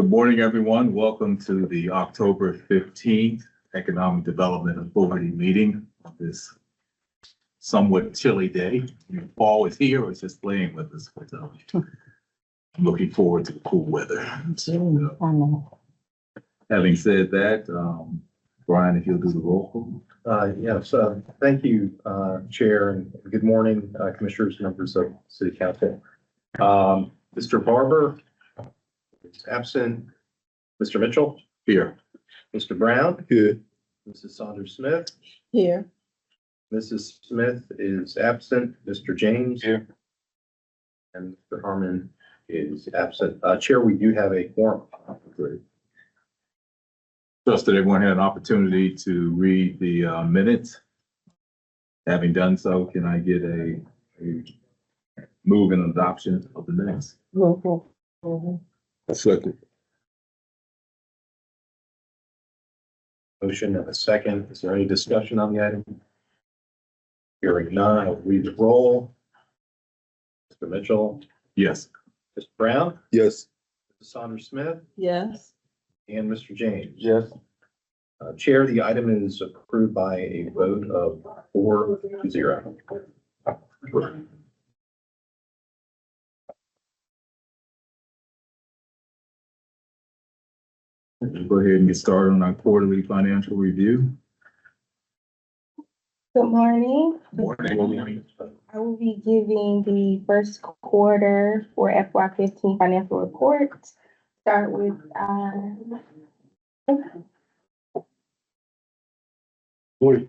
Good morning, everyone. Welcome to the October 15th Economic Development Authority meeting on this somewhat chilly day. Fall is here, or it's just playing with us. But, I'm looking forward to the cool weather. Having said that, Brian, if you'll do the roll call. Yes, thank you, Chair, and good morning, Commissioners, members of City Council. Mr. Barber is absent. Mr. Mitchell? Here. Mr. Brown? Good. Mrs. Saunders Smith? Here. Mrs. Smith is absent. Mr. James? Here. And Mr. Harmon is absent. Chair, we do have a quorum. Great. Trust that everyone had an opportunity to read the minutes. Having done so, can I get a move and adoption of the minutes? Roll call. A second. Motion and a second. Is there any discussion on the item? Hearing none, I'll read the roll. Mr. Mitchell? Yes. Mr. Brown? Yes. Mrs. Saunders Smith? Yes. And Mr. James? Yes. Chair, the item is approved by a vote of 4-0. We'll go ahead and get started on our quarterly financial review. Good morning. Morning. I will be giving the first quarter for FY15 financial report. Start with, Morning.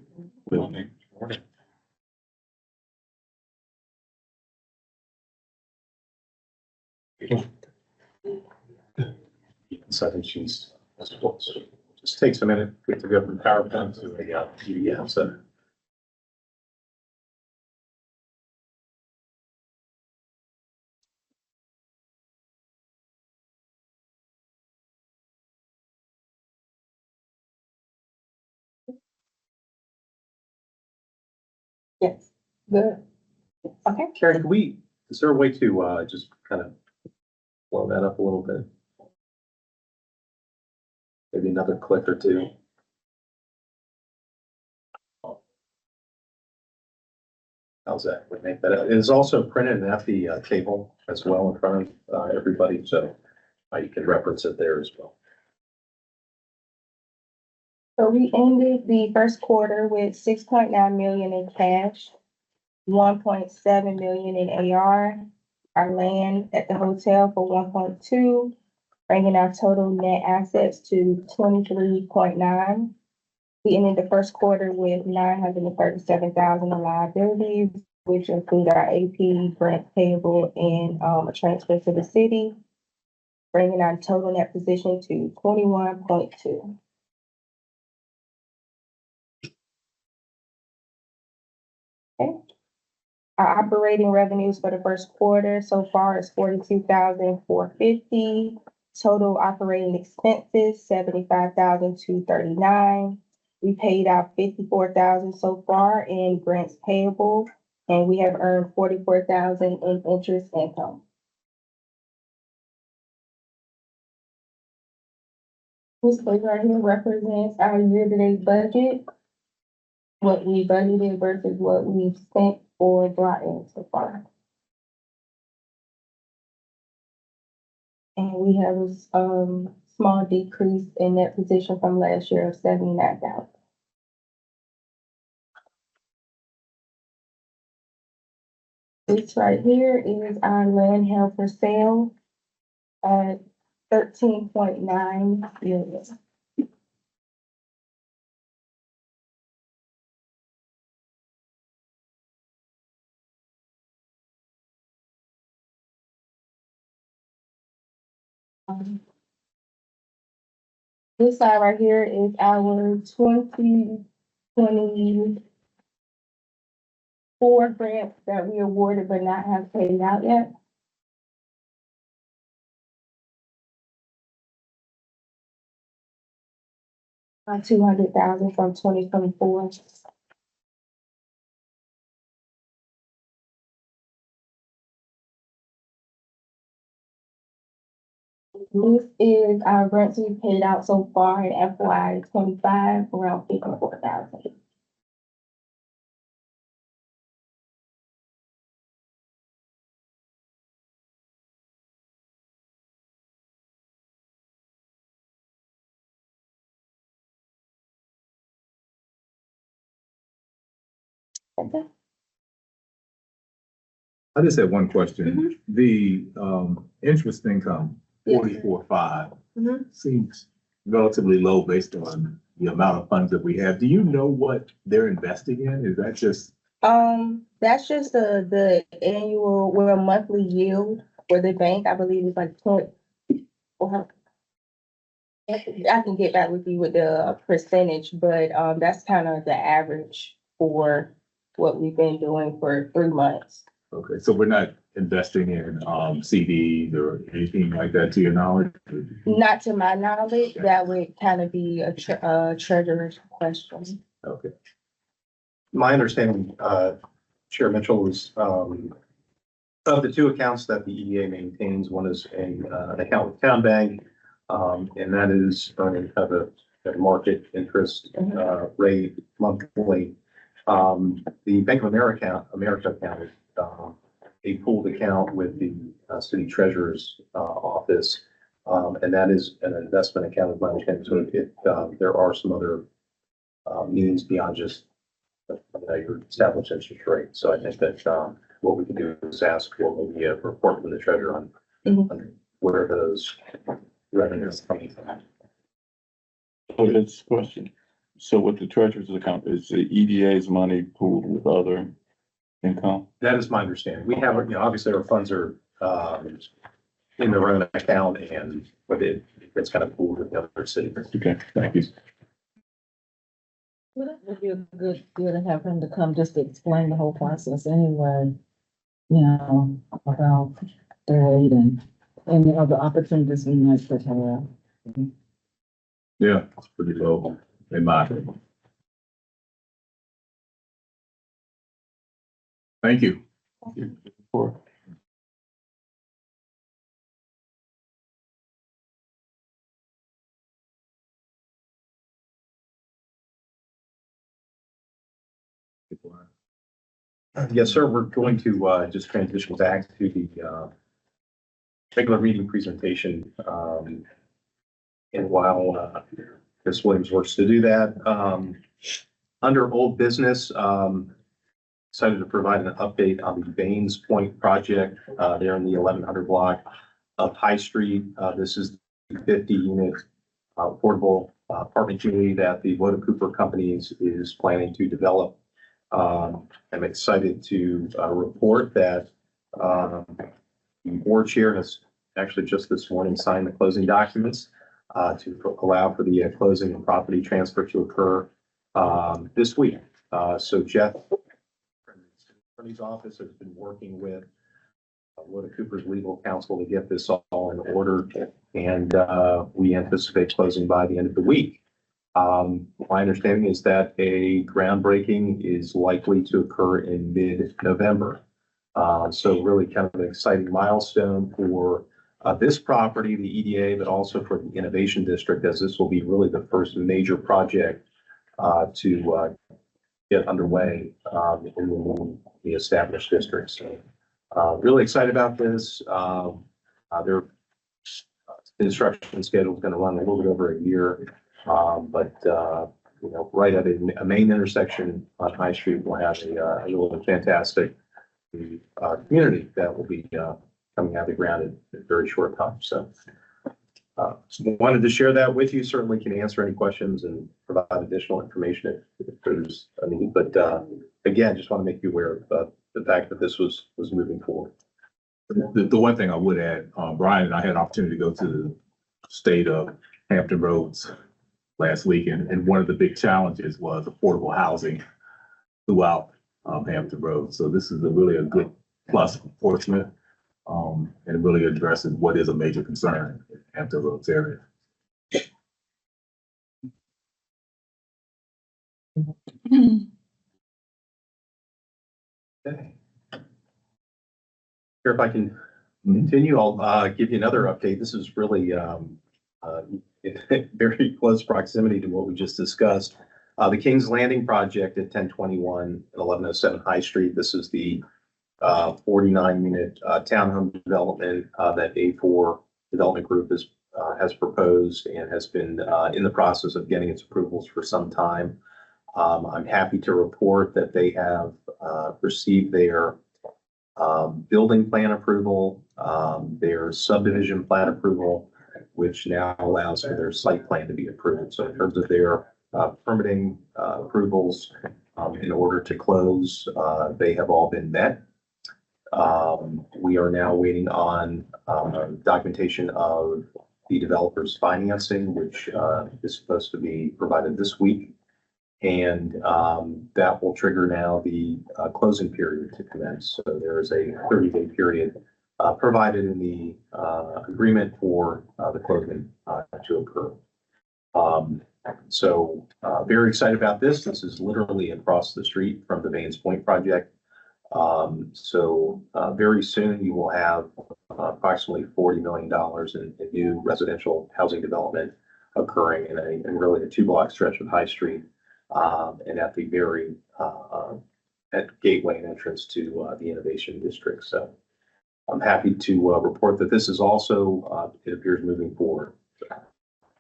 So I think she's, just takes a minute to go from PowerPoint to a PDF, so. yes, good. Okay, Karen, is there a way to, just kind of blow that up a little bit? Maybe another click or two. How's that? We make that out. It is also printed at the table as well in front of everybody, so you can reference it there as well. so we ended the first quarter with 6.9 million in cash, 1.7 million in AR, our land at the hotel for 1.2, bringing our total net assets to 23.9. We ended the first quarter with 937,000 in liabilities, which include our AP, grant payable, and a transfer to the city, bringing our total net position to 21.2. Okay. Our operating revenues for the first quarter so far is 42,450. Total operating expenses, 75,239. We paid out 54,000 so far in grants payable, and we have earned 44,000 in interest income. This figure right here represents our year-to-date budget, what we budgeted versus what we've spent or brought in so far. And we have a small decrease in that position from last year of 79,000. This right here is our land held for sale at 13.9 million. This side right here is our 2024 grants that we awarded but not have paid out yet. On 200,000 from 2024. This is our grants we paid out so far in FY 25, around 54,000. Okay. I just had one question. The, interest income, Yes. 44.5, Mhm. seems relatively low based on the amount of funds that we have. Do you know what they're investing in? Is that just, That's just the annual, well, monthly yield for the bank. I believe it's like 20. Well, I can get back with you with the percentage, but, that's kind of the average for what we've been doing for 3 months. okay, so we're not investing in, CDs or anything like that to your knowledge? Not to my knowledge, that would kind of be a treasurer's question. Okay, My understanding, Chair Mitchell, is, of the two accounts that the EDA maintains, one is an account with Town Bank, and that is earning kind of a market interest, rate monthly. The Bank of America account is, a pooled account with the, city treasurer's, office. And that is an investment account, is my understanding. So there are some other, means beyond just, your established interest rate. So I think that, what we can do is ask for maybe a report from the treasurer on where those revenues are coming from. So this question, so with the treasurer's account, is the EDA's money pooled with other income? That is my understanding. We have, obviously our funds are, in their own account, and but it's kind of pooled with the other cities. Okay, thank you. Well, that would be a good to have him to come just to explain the whole process anyway. About the rate and the other opportunities we might could have. yeah, it's pretty low in my opinion. Thank you. For Yes, sir. We're going to just transition back to the regular meeting presentation. And while Ms. Williams works to do that, under old business, excited to provide an update on the Baines Point project there in the 1100 block of High Street. This is the 50-unit affordable apartment community that the Woda Cooper Company is planning to develop. I'm excited to report that the board chair has actually just this morning signed the closing documents to allow for the closing and property transfer to occur this week. So Jeff, the attorney's office, has been working with Woda Cooper's legal counsel to get this all in order, and we anticipate closing by the end of the week. My understanding is that a groundbreaking is likely to occur in mid-November. So really kind of an exciting milestone for this property, the EDA, but also for the Innovation District, as this will be really the first major project to get underway in the established district. So really excited about this. Their construction schedule is going to run a little bit over a year. But right at a main intersection on High Street, we'll have a really fantastic community that will be coming out of the ground in a very short time. So wanted to share that with you. Certainly can answer any questions and provide additional information if there's a need. But again, just want to make you aware of the fact that this was moving forward. The one thing I would add, Brian and I had an opportunity to go to the state of Hampton Roads last week, and one of the big challenges was affordable housing throughout Hampton Roads. So this is really a good plus for Portsmouth, and it really addresses what is a major concern in Hampton Roads area. Okay. Here, if I can continue, I'll give you another update. This is really in very close proximity to what we just discussed. The King's Landing project at 1021 and 1107 High Street. This is the 49-unit townhome development that A4 Development Group has proposed and has been in the process of getting its approvals for some time. I'm happy to report that they have received their building plan approval, their subdivision plan approval, which now allows for their site plan to be approved. So in terms of their permitting approvals in order to close, they have all been met. We are now waiting on documentation of the developer's financing, which is supposed to be provided this week. And that will trigger now the closing period to commence. So there is a 30-day period provided in the agreement for the closing to occur. So very excited about this. This is literally across the street from the Baines Point project. So very soon you will have approximately $40 million in new residential housing development occurring in really a 2-block stretch of High Street. And at the very at gateway and entrance to the Innovation District. So I'm happy to report that this is also, it appears, moving forward.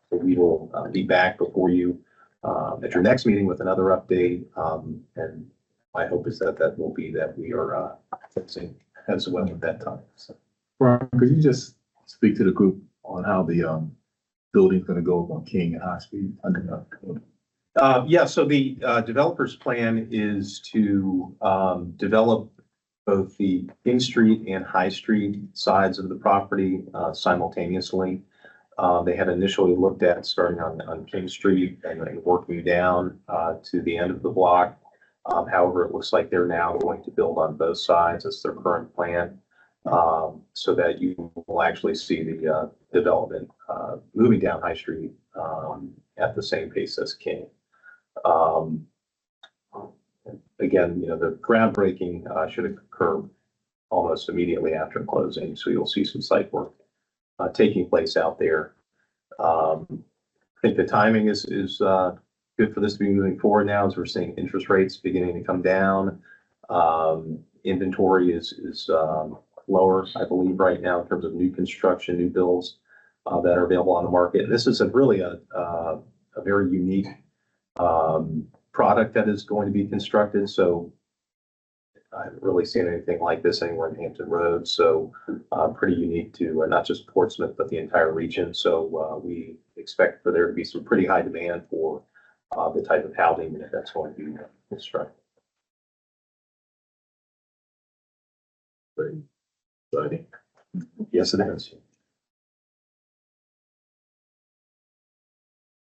So we will be back before you at your next meeting with another update. And my hope is that will be that we are fixing as well at that time. So. Brian, could you just speak to the group on how the building's going to go on King and High Street? Yeah, so the developer's plan is to develop both the King Street and High Street sides of the property simultaneously. They had initially looked at starting on King Street and working down to the end of the block. However, it looks like they're now going to build on both sides. That's their current plan. So that you will actually see the development moving down High Street at the same pace as King. Again, the groundbreaking should occur almost immediately after closing, so you'll see some site work taking place out there. I think the timing is good for this to be moving forward now, as we're seeing interest rates beginning to come down. Inventory is lower, I believe, right now in terms of new construction, new builds that are available on the market. And this is really a very unique product that is going to be constructed. So I haven't really seen anything like this anywhere in Hampton Roads. So pretty unique to not just Portsmouth, but the entire region. So we expect for there to be some pretty high demand for the type of housing that's going to be constructed. Very exciting. Yes, it is.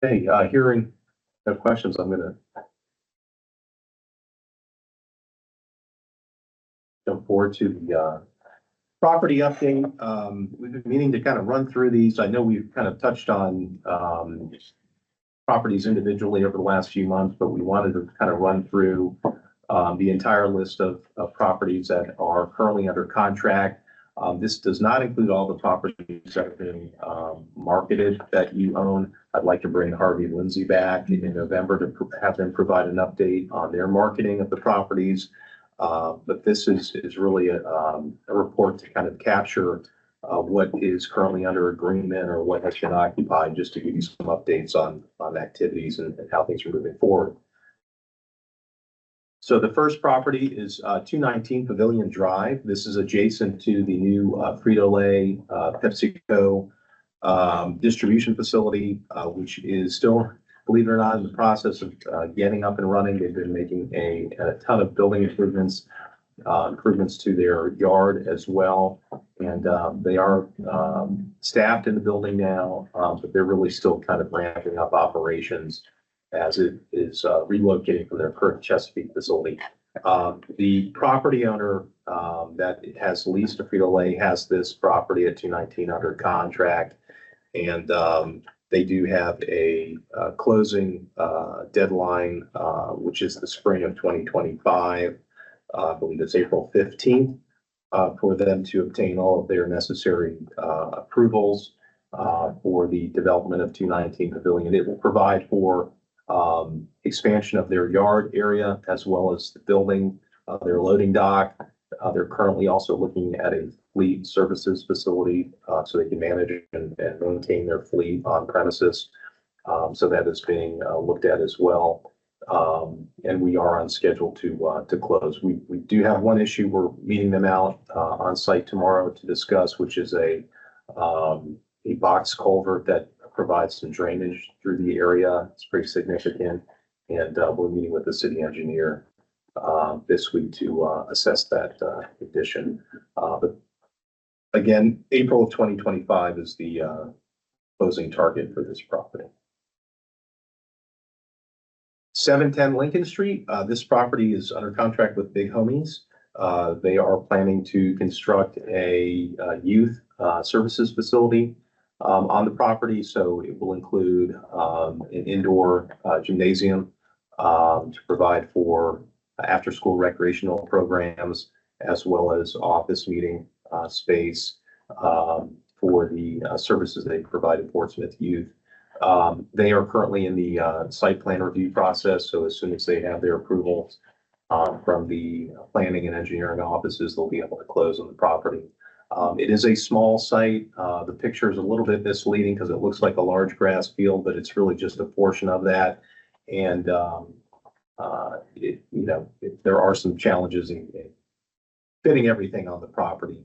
Hey, hearing no questions, I'm going to jump forward to the property update. We've been meaning to kind of run through these. I know we've kind of touched on properties individually over the last few months, but we wanted to kind of run through the entire list of properties that are currently under contract. This does not include all the properties that have been marketed that you own. I'd like to bring Harvey and Lindsay back in November to have them provide an update on their marketing of the properties. But this is really a report to kind of capture what is currently under agreement or what has been occupied, just to give you some updates on activities and how things are moving forward. So the first property is 219 Pavilion Drive. This is adjacent to the new Frito-Lay PepsiCo distribution facility, which is still, believe it or not, in the process of getting up and running. They've been making a ton of building improvements to their yard as well. And they are staffed in the building now, but they're really still kind of ramping up operations as it is relocating from their current Chesapeake facility. The property owner that has leased to Frito-Lay has this property at 219 under contract, and they do have a closing deadline, which is the spring of 2025. I believe it's April 15th. for them to obtain all of their necessary approvals for the development of 219 Pavilion. It will provide for expansion of their yard area as well as the building, their loading dock. They're currently also looking at a fleet services facility so they can manage and maintain their fleet on premises. So that is being looked at as well. And we are on schedule to close. We do have one issue. We're meeting them out on site tomorrow to discuss, which is a box culvert that provides some drainage through the area. It's pretty significant. And we're meeting with the city engineer this week to assess that condition. But again, April of 2025 is the closing target for this property. 710 Lincoln Street. This property is under contract with Big Homies. They are planning to construct a youth services facility on the property. So it will include an indoor gymnasium to provide for after-school recreational programs, as well as office meeting space for the services they provide in Portsmouth youth. They are currently in the site plan review process, so as soon as they have their approvals from the planning and engineering offices, they'll be able to close on the property. It is a small site. The picture is a little bit misleading because it looks like a large grass field, but it's really just a portion of that. And there are some challenges in fitting everything on the property.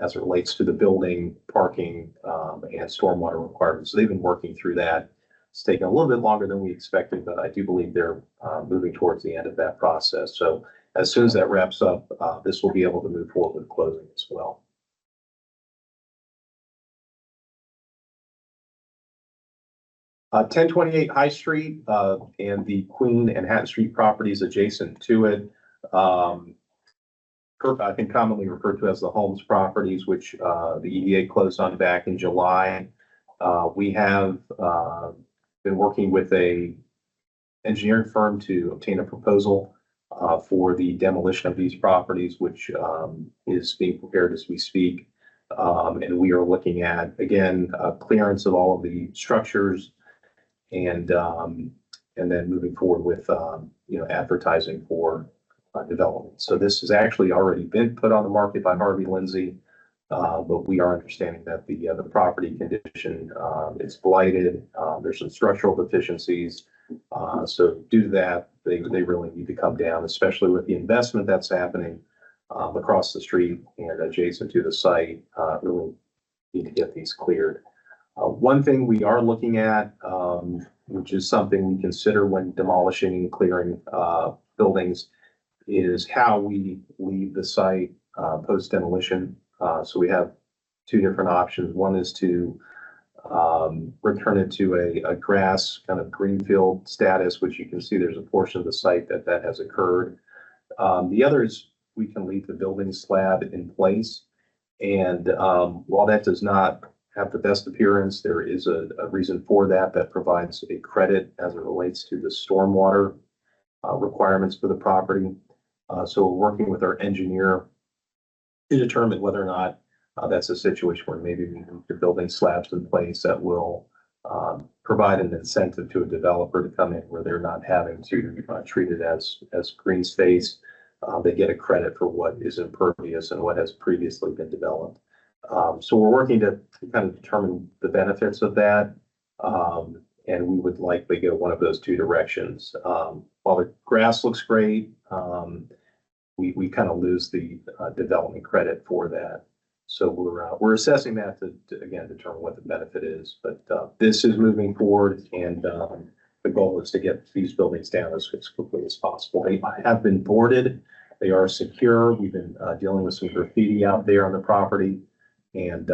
As it relates to the building, parking, and stormwater requirements. So they've been working through that. It's taken a little bit longer than we expected, but I do believe they're moving towards the end of that process. So as soon as that wraps up, this will be able to move forward with closing as well. Uh, 1028 High Street and the Queen and Hatton Street properties adjacent to it. I think commonly referred to as the Holmes properties, which the EDA closed on back in July. We have been working with a engineering firm to obtain a proposal for the demolition of these properties, which is being prepared as we speak. And we are looking at, again, clearance of all of the structures and then moving forward with, advertising for development. So this has actually already been put on the market by Harvey Lindsay, but we are understanding that the property condition is blighted. There's some structural deficiencies. So due to that, they really need to come down, especially with the investment that's happening across the street and adjacent to the site. Really need to get these cleared. One thing we are looking at, which is something we consider when demolishing and clearing buildings, is how we leave the site post demolition. So we have two different options. One is to return it to a grass kind of greenfield status, which you can see there's a portion of the site that has occurred. The other is we can leave the building slab in place. And while that does not have the best appearance, there is a reason for that provides a credit as it relates to the stormwater requirements for the property. So we're working with our engineer to determine whether or not that's a situation where maybe we need to building slabs in place that will provide an incentive to a developer to come in where they're not having to treat it as green space. They get a credit for what is impervious and what has previously been developed. So we're working to kind of determine the benefits of that. And we would likely go one of those two directions. While the grass looks great, we kind of lose the development credit for that. So we're assessing that to again determine what the benefit is. But this is moving forward, and the goal is to get these buildings down as quickly as possible. They have been boarded. They are secure. We've been dealing with some graffiti out there on the property, and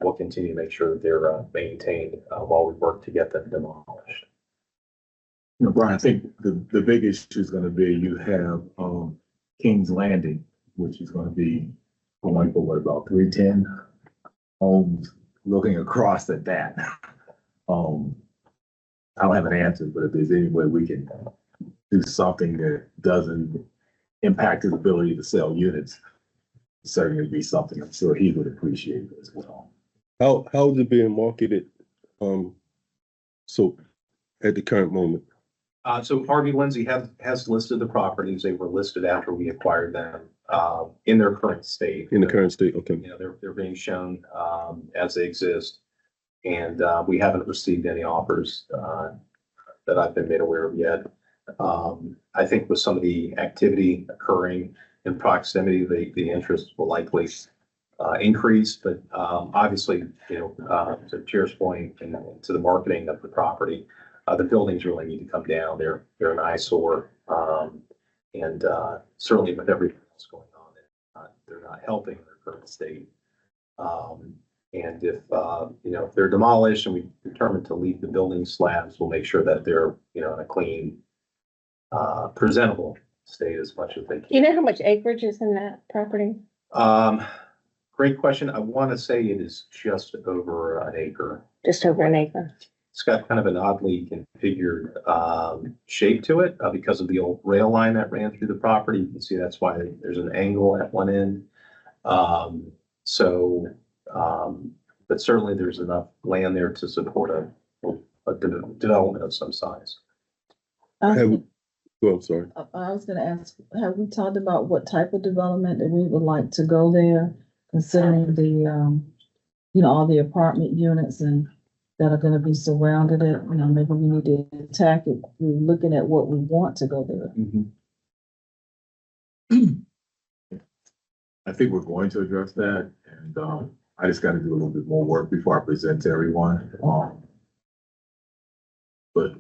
we'll continue to make sure that they're maintained while we work to get them demolished. Brian, I think the big issue is going to be you have King's Landing, which is going to be going for what, about 310 homes looking across at that. I don't have an answer, but if there's any way we can do something that doesn't impact his ability to sell units, certainly be something I'm sure he would appreciate as well. How is it being marketed? So at the current moment, So Harvey Lindsay has listed the properties. They were listed after we acquired them, in their current state. in the current state, okay. You know, they're being shown, as they exist. And, we haven't received any offers, that I've been made aware of yet. I think with some of the activity occurring in proximity, the interest will likely, increase, but, obviously, you know, to Chair's point and to the marketing of the property, the buildings really need to come down. They're an eyesore. And certainly with everything that's going on, they're not helping in their current state. And if, you know, if they're demolished and we determine to leave the building slabs, we'll make sure that they're, you know, in a clean, presentable state as much as they Do you can. know how much acreage is in that property? Great question. I want to say it is just over an acre. Just over an acre. It's got kind of an oddly configured shape to it because of the old rail line that ran through the property. You can see that's why there's an angle at one end. But certainly there's enough land there to support a development of some size. Have we- I'm sorry. I was gonna ask, have we talked about what type of development that we would like to go there, considering the, you know, all the apartment units and that are gonna be surrounded it, you know, maybe we need to attack it, we're looking at what we want to go there. I think we're going to address that, and I just got to do a little bit more work before I present to everyone. But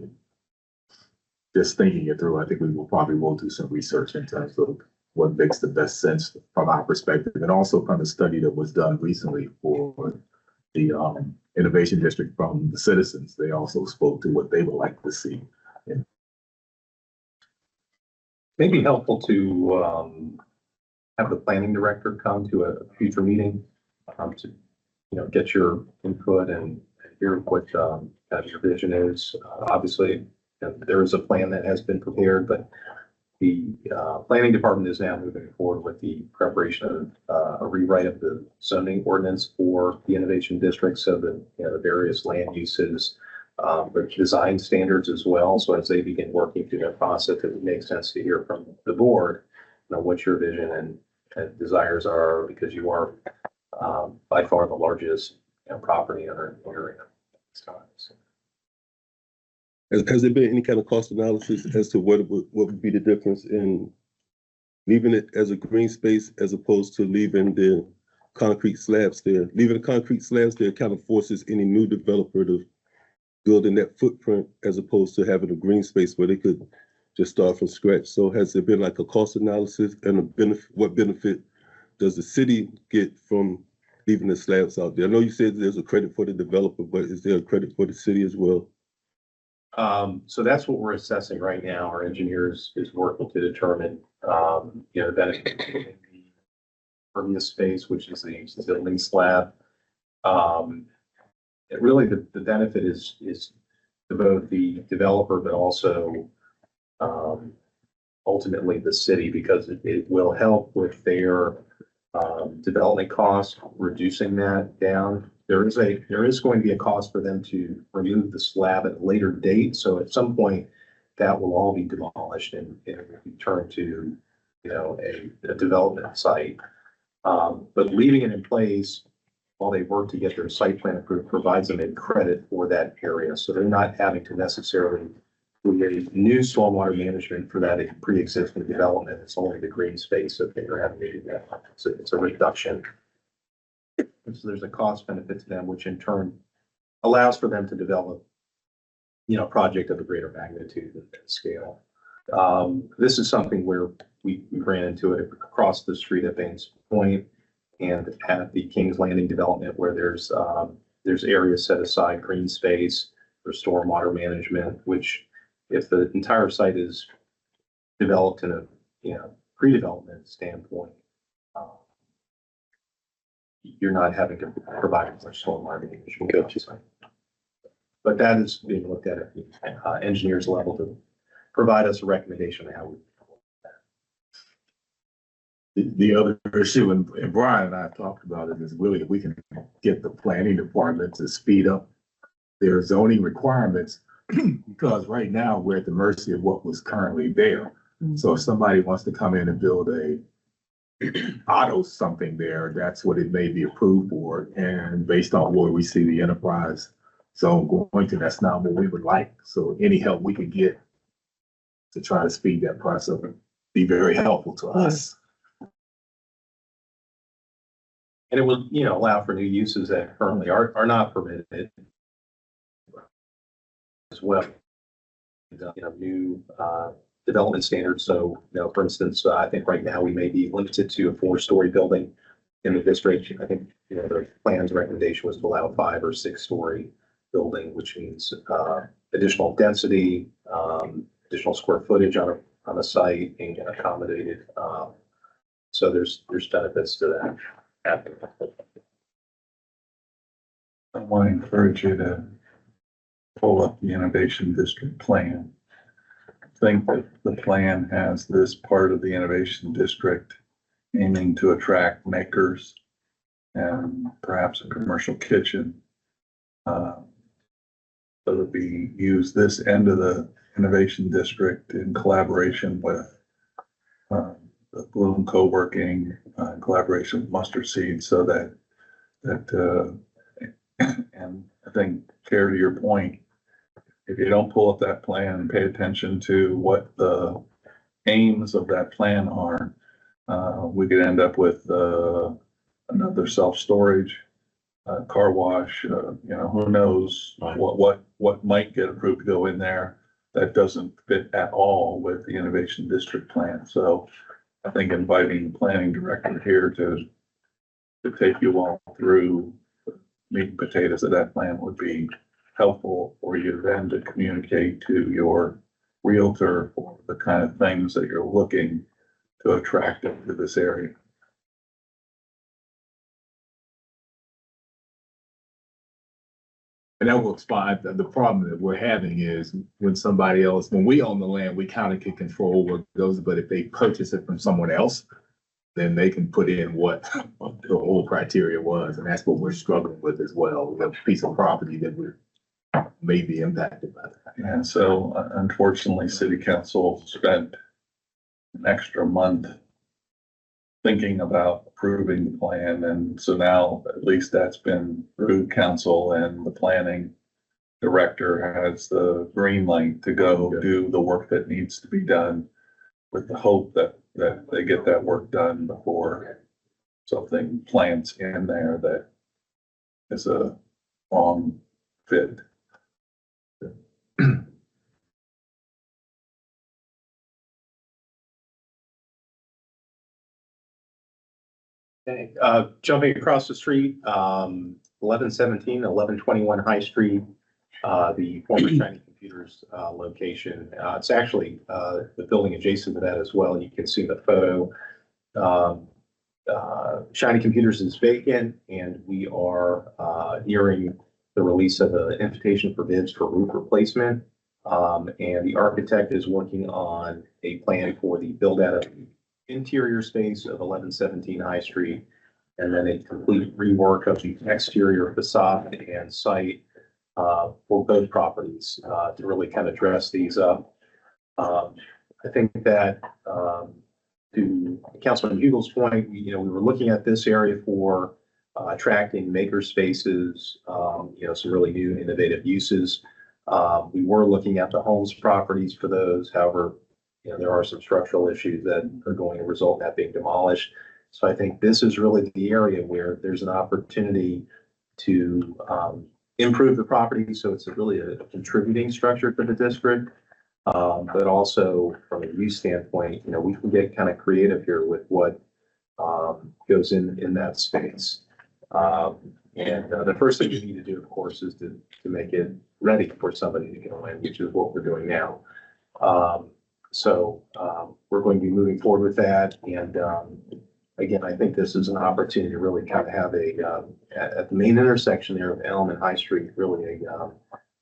just thinking it through, I think we will do some research in terms of what makes the best sense from our perspective, and also from the study that was done recently for the Innovation District from the citizens. They also spoke to what they would like to see. Maybe helpful to have the planning director come to a future meeting to, you know, get your input and hear what kind of your vision is. Obviously, there is a plan that has been prepared, but the planning department is now moving forward with the preparation of a rewrite of the zoning ordinance for the innovation district, so that, you know, the various land uses, but design standards as well. So as they begin working through that process, it would make sense to hear from the board, you know, what your vision and desires are, because you are by far the largest, you know, property owner in the area. So, Has there been any kind of cost analysis as to what would be the difference in leaving it as a green space as opposed to leaving the concrete slabs there? Leaving the concrete slabs there kind of forces any new developer to build in that footprint as opposed to having a green space where they could just start from scratch. So has there been like a cost analysis and a benefit? What benefit does the city get from leaving the slabs out there? I know you said there's a credit for the developer, but is there a credit for the city as well? So that's what we're assessing right now. Our engineers is working to determine, you know, the benefit of the pervious space, which is the building slab. Really, the benefit is to both the developer, but also ultimately the city, because it will help with their development costs, reducing that down. There is going to be a cost for them to remove the slab at a later date. So at some point, that will all be demolished and returned to, you know, a development site. But leaving it in place while they work to get their site plan approved provides them a credit for that area. So they're not having to necessarily create new stormwater management for that pre-existing development. It's only the green space that they're having to do that. So it's a reduction. So there's a cost benefit to them, which in turn allows for them to develop, you know, a project of a greater magnitude and scale. This is something where we ran into it across the street at Baines Point and at the King's Landing development, where there's areas set aside, green space for stormwater management, which if the entire site is developed in a, you know, pre-development standpoint, you're not having to provide much stormwater management. Gotcha. But that is being looked at the engineers level to provide us a recommendation on how we. The other issue, and Brian and I have talked about it, is really if we can get the planning department to speed up their zoning requirements, because right now we're at the mercy of what was currently there. So if somebody wants to come in and build a auto something there, that's what it may be approved for. And based on where we see the enterprise zone going to, that's not what we would like. So any help we could get to try to speed that process up would be very helpful to us. And it will, allow for new uses that currently are not permitted as well. New development standards. So, for instance, I think right now we may be limited to a 4-story building in the district. I think, the plan's recommendation was to allow a 5 or 6-story building, which means additional density, additional square footage on a site and accommodated. So there's benefits to that. I want to encourage you to pull up the Innovation District plan. I think that the plan has this part of the Innovation District aiming to attract makers and perhaps a commercial kitchen. So that we use this end of the Innovation District in collaboration with the Bloom Co-working, in collaboration with Mustard Seed, so that and I think, Care, to your point, if you don't pull up that plan and pay attention to what the aims of that plan are, we could end up with another self-storage, car wash, who knows what might get approved to go in there that doesn't fit at all with the Innovation District plan. So I think inviting the planning director here to take you all through meat and potatoes of that plan would be helpful for you then to communicate to your realtor for the kind of things that you're looking to attract into this area. And that works fine. The problem that we're having is when we own the land, we kind of can control where it goes, but if they purchase it from someone else, then they can put in what the whole criteria was, and that's what we're struggling with as well. We have a piece of property that we may be impacted by that. And so unfortunately, City Council spent an extra month thinking about approving the plan. And so now at least that's been through council, and the planning director has the green light to go do the work that needs to be done, with the hope that they get that work done before something plants in there that is a wrong fit. Okay, jumping across the street, 1117, 1121 High Street, the former Shiny Computers location. It's actually the building adjacent to that as well. You can see the photo. Shiny Computers is vacant, and we are nearing the release of an invitation for bids for roof replacement. And the architect is working on a plan for the build out of interior space of 1117 High Street, and then a complete rework of the exterior facade and site for both properties to really kind of dress these up. I think that to Councilman Hugel's point, we were looking at this area for attracting maker spaces, some really new innovative uses. We were looking at the homes properties for those. However, there are some structural issues that are going to result in that being demolished. So I think this is really the area where there's an opportunity to improve the property. So it's really a contributing structure to the district. But also from a use standpoint, we can get kind of creative here with what goes in that space. And the first thing you need to do, of course, is to make it ready for somebody to go in, which is what we're doing now. So we're going to be moving forward with that. And again, I think this is an opportunity to really kind of have at the main intersection there of Elm and High Street, really a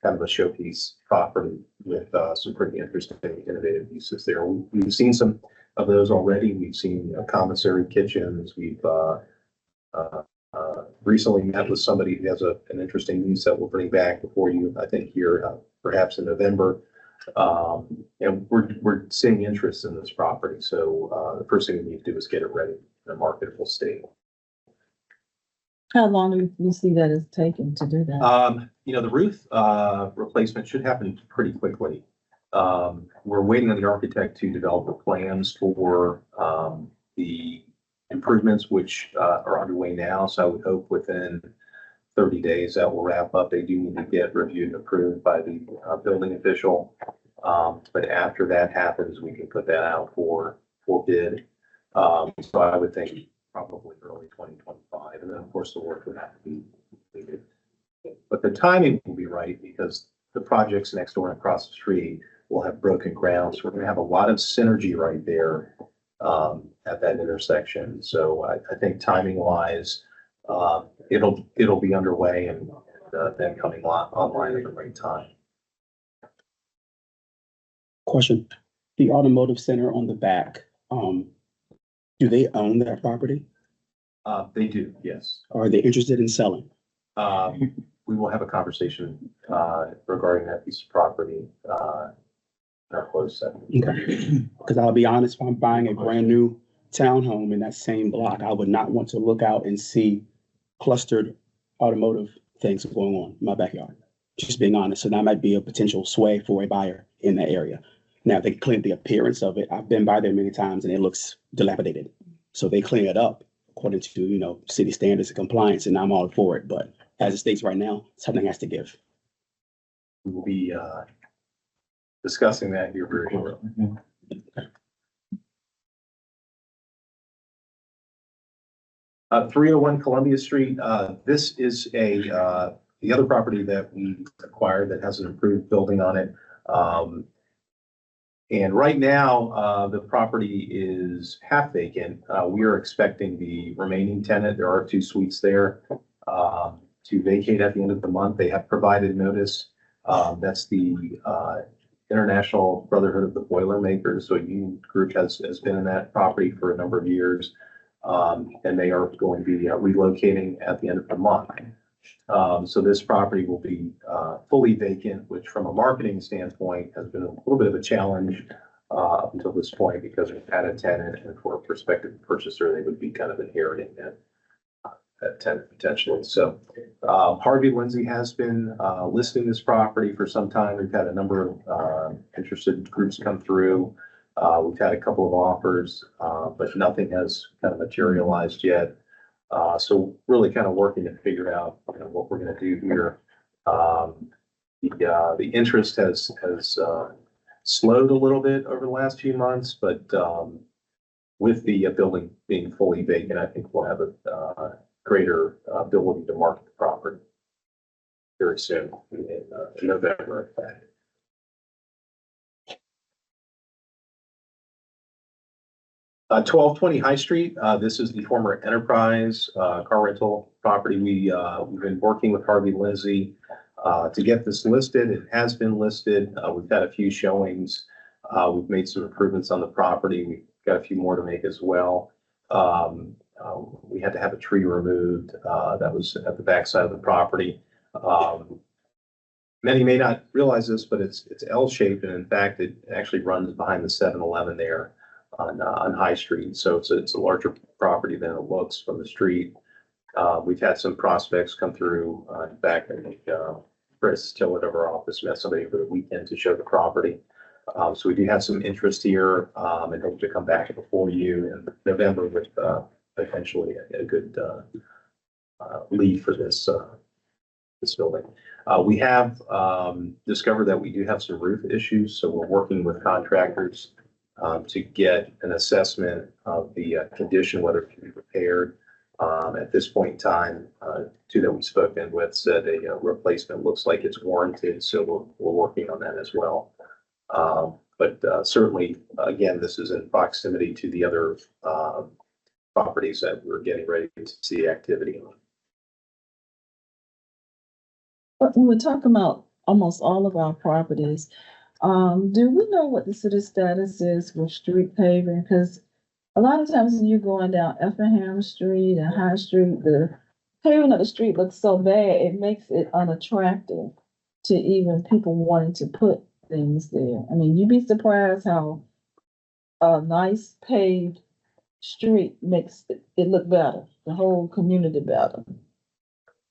kind of a showpiece property with some pretty interesting innovative uses there. We've seen some of those already. We've seen commissary kitchens. We've recently met with somebody who has an interesting news that we'll bring back before you, I think here, perhaps in November. And we're seeing interest in this property. So the first thing we need to do is get it ready in a marketable state. How long do you see that it's taken to do that? The roof replacement should happen pretty quickly. We're waiting on the architect to develop the plans for the improvements, which are underway now. So I would hope within 30 days that will wrap up. They do need to get reviewed and approved by the building official. But after that happens, we can put that out for bid. So I would think probably early 2025. And then of course the work would have to be completed. But the timing will be right because the projects next door and across the street will have broken ground. So we're going to have a lot of synergy right there at that intersection. So I think timing wise, it'll be underway and then coming online at the right time. Question, the automotive center on the back, do they own that property? They do, yes. Are they interested in selling? We will have a conversation regarding that piece of property in our closed session. Okay, because I'll be honest, if I'm buying a brand new townhome in that same block, I would not want to look out and see clustered automotive things going on in my backyard. Just being honest, so that might be a potential sway for a buyer in that area. Now, they clean the appearance of it. I've been by there many times and it looks dilapidated. So they clean it up according to, city standards and compliance, and I'm all for it. But as it states right now, something has to give. We will be discussing that here very shortly. 301 Columbia Street. This is the other property that we acquired that has an improved building on it. And right now, the property is half vacant. We are expecting the remaining tenant, there are 2 suites there, to vacate at the end of the month. They have provided notice. That's the International Brotherhood of the Boilermakers. So a union group has been in that property for a number of years. And they are going to be relocating at the end of the month. So this property will be fully vacant, which from a marketing standpoint has been a little bit of a challenge up until this point because we've had a tenant, and for a prospective purchaser, they would be kind of inheriting that tenant potentially. So Harvey Lindsay has been listing this property for some time. We've had a number of interested groups come through. We've had a couple of offers, but nothing has kind of materialized yet. So really kind of working to figure out what we're going to do here. The interest has slowed a little bit over the last few months, but with the building being fully vacant, I think we'll have a greater ability to market the property very soon in November, in fact. 1220 High Street. This is the former Enterprise car rental property. We've been working with Harvey Lindsay to get this listed. It has been listed. We've had a few showings. We've made some improvements on the property. We've got a few more to make as well. We had to have a tree removed that was at the backside of the property. Many may not realize this, but it's L-shaped, and in fact, it actually runs behind the 7-Eleven there on High Street. So it's a larger property than it looks from the street. We've had some prospects come through. In fact, I think Chris Tillett of our office met somebody over the weekend to show the property. So we do have some interest here and hope to come back before you in November with potentially a good lead for this building. We have discovered that we do have some roof issues, so we're working with contractors to get an assessment of the condition, whether it can be repaired. At this point in time, 2 that we've spoken with said a replacement looks like it's warranted, so we're working on that as well. But certainly, again, this is in proximity to the other properties that we're getting ready to see activity on. But when we're talking about almost all of our properties, Do we know what the city status is with street paving? Because a lot of times when you're going down Effingham Street and High Street, the paving of the street looks so bad, it makes it unattractive to even people wanting to put things there. I mean, you'd be surprised how a nice paved street makes it look better, the whole community better.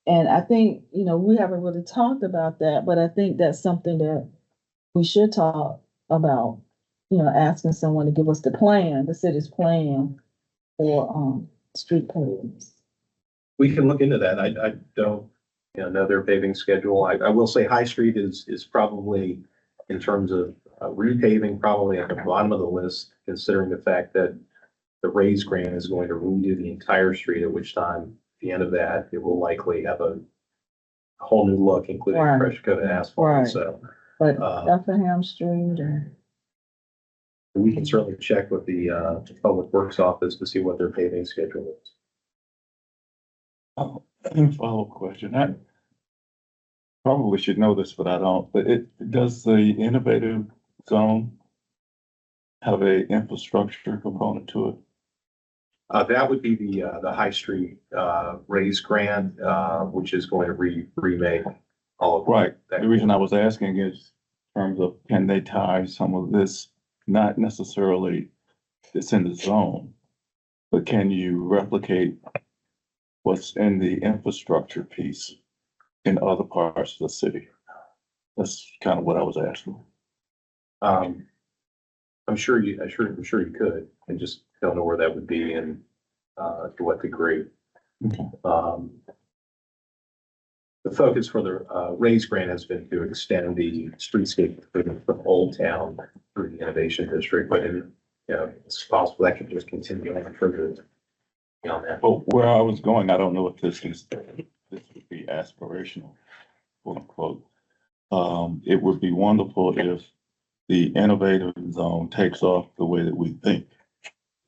And I think, we haven't really talked about that, but I think that's something that we should talk about, asking someone to give us the city's plan for, street pavings. We can look into that. I don't, know their paving schedule. I will say High Street is probably, in terms of repaving, probably at the bottom of the list, considering the fact that the Raise grant is going to redo the entire street, at which time, at the end of that, it will likely have a whole new look, including Right. fresh coat of asphalt. Right. So But Uh, Effingham Street and, we can certainly check with the Public Works Office to see what their paving schedule is. Follow-up question. I probably should know this, but I don't. But does the innovative zone have a infrastructure component to it? That would be the High Street Raise grant, which is going to remake all of Right. that. The reason I was asking is in terms of, can they tie some of this, not necessarily it's in the zone, but can you replicate what's in the infrastructure piece in other parts of the city? That's kind of what I was asking. I'm sure you could. I just don't know where that would be and to what degree. Okay. The focus for the Raise grant has been to extend the streetscape from Old Town through the Innovation District, but it's possible that could just continue on further beyond that. But where I was going, I don't know if this would be aspirational, quote unquote. It would be wonderful if the innovative zone takes off the way that we think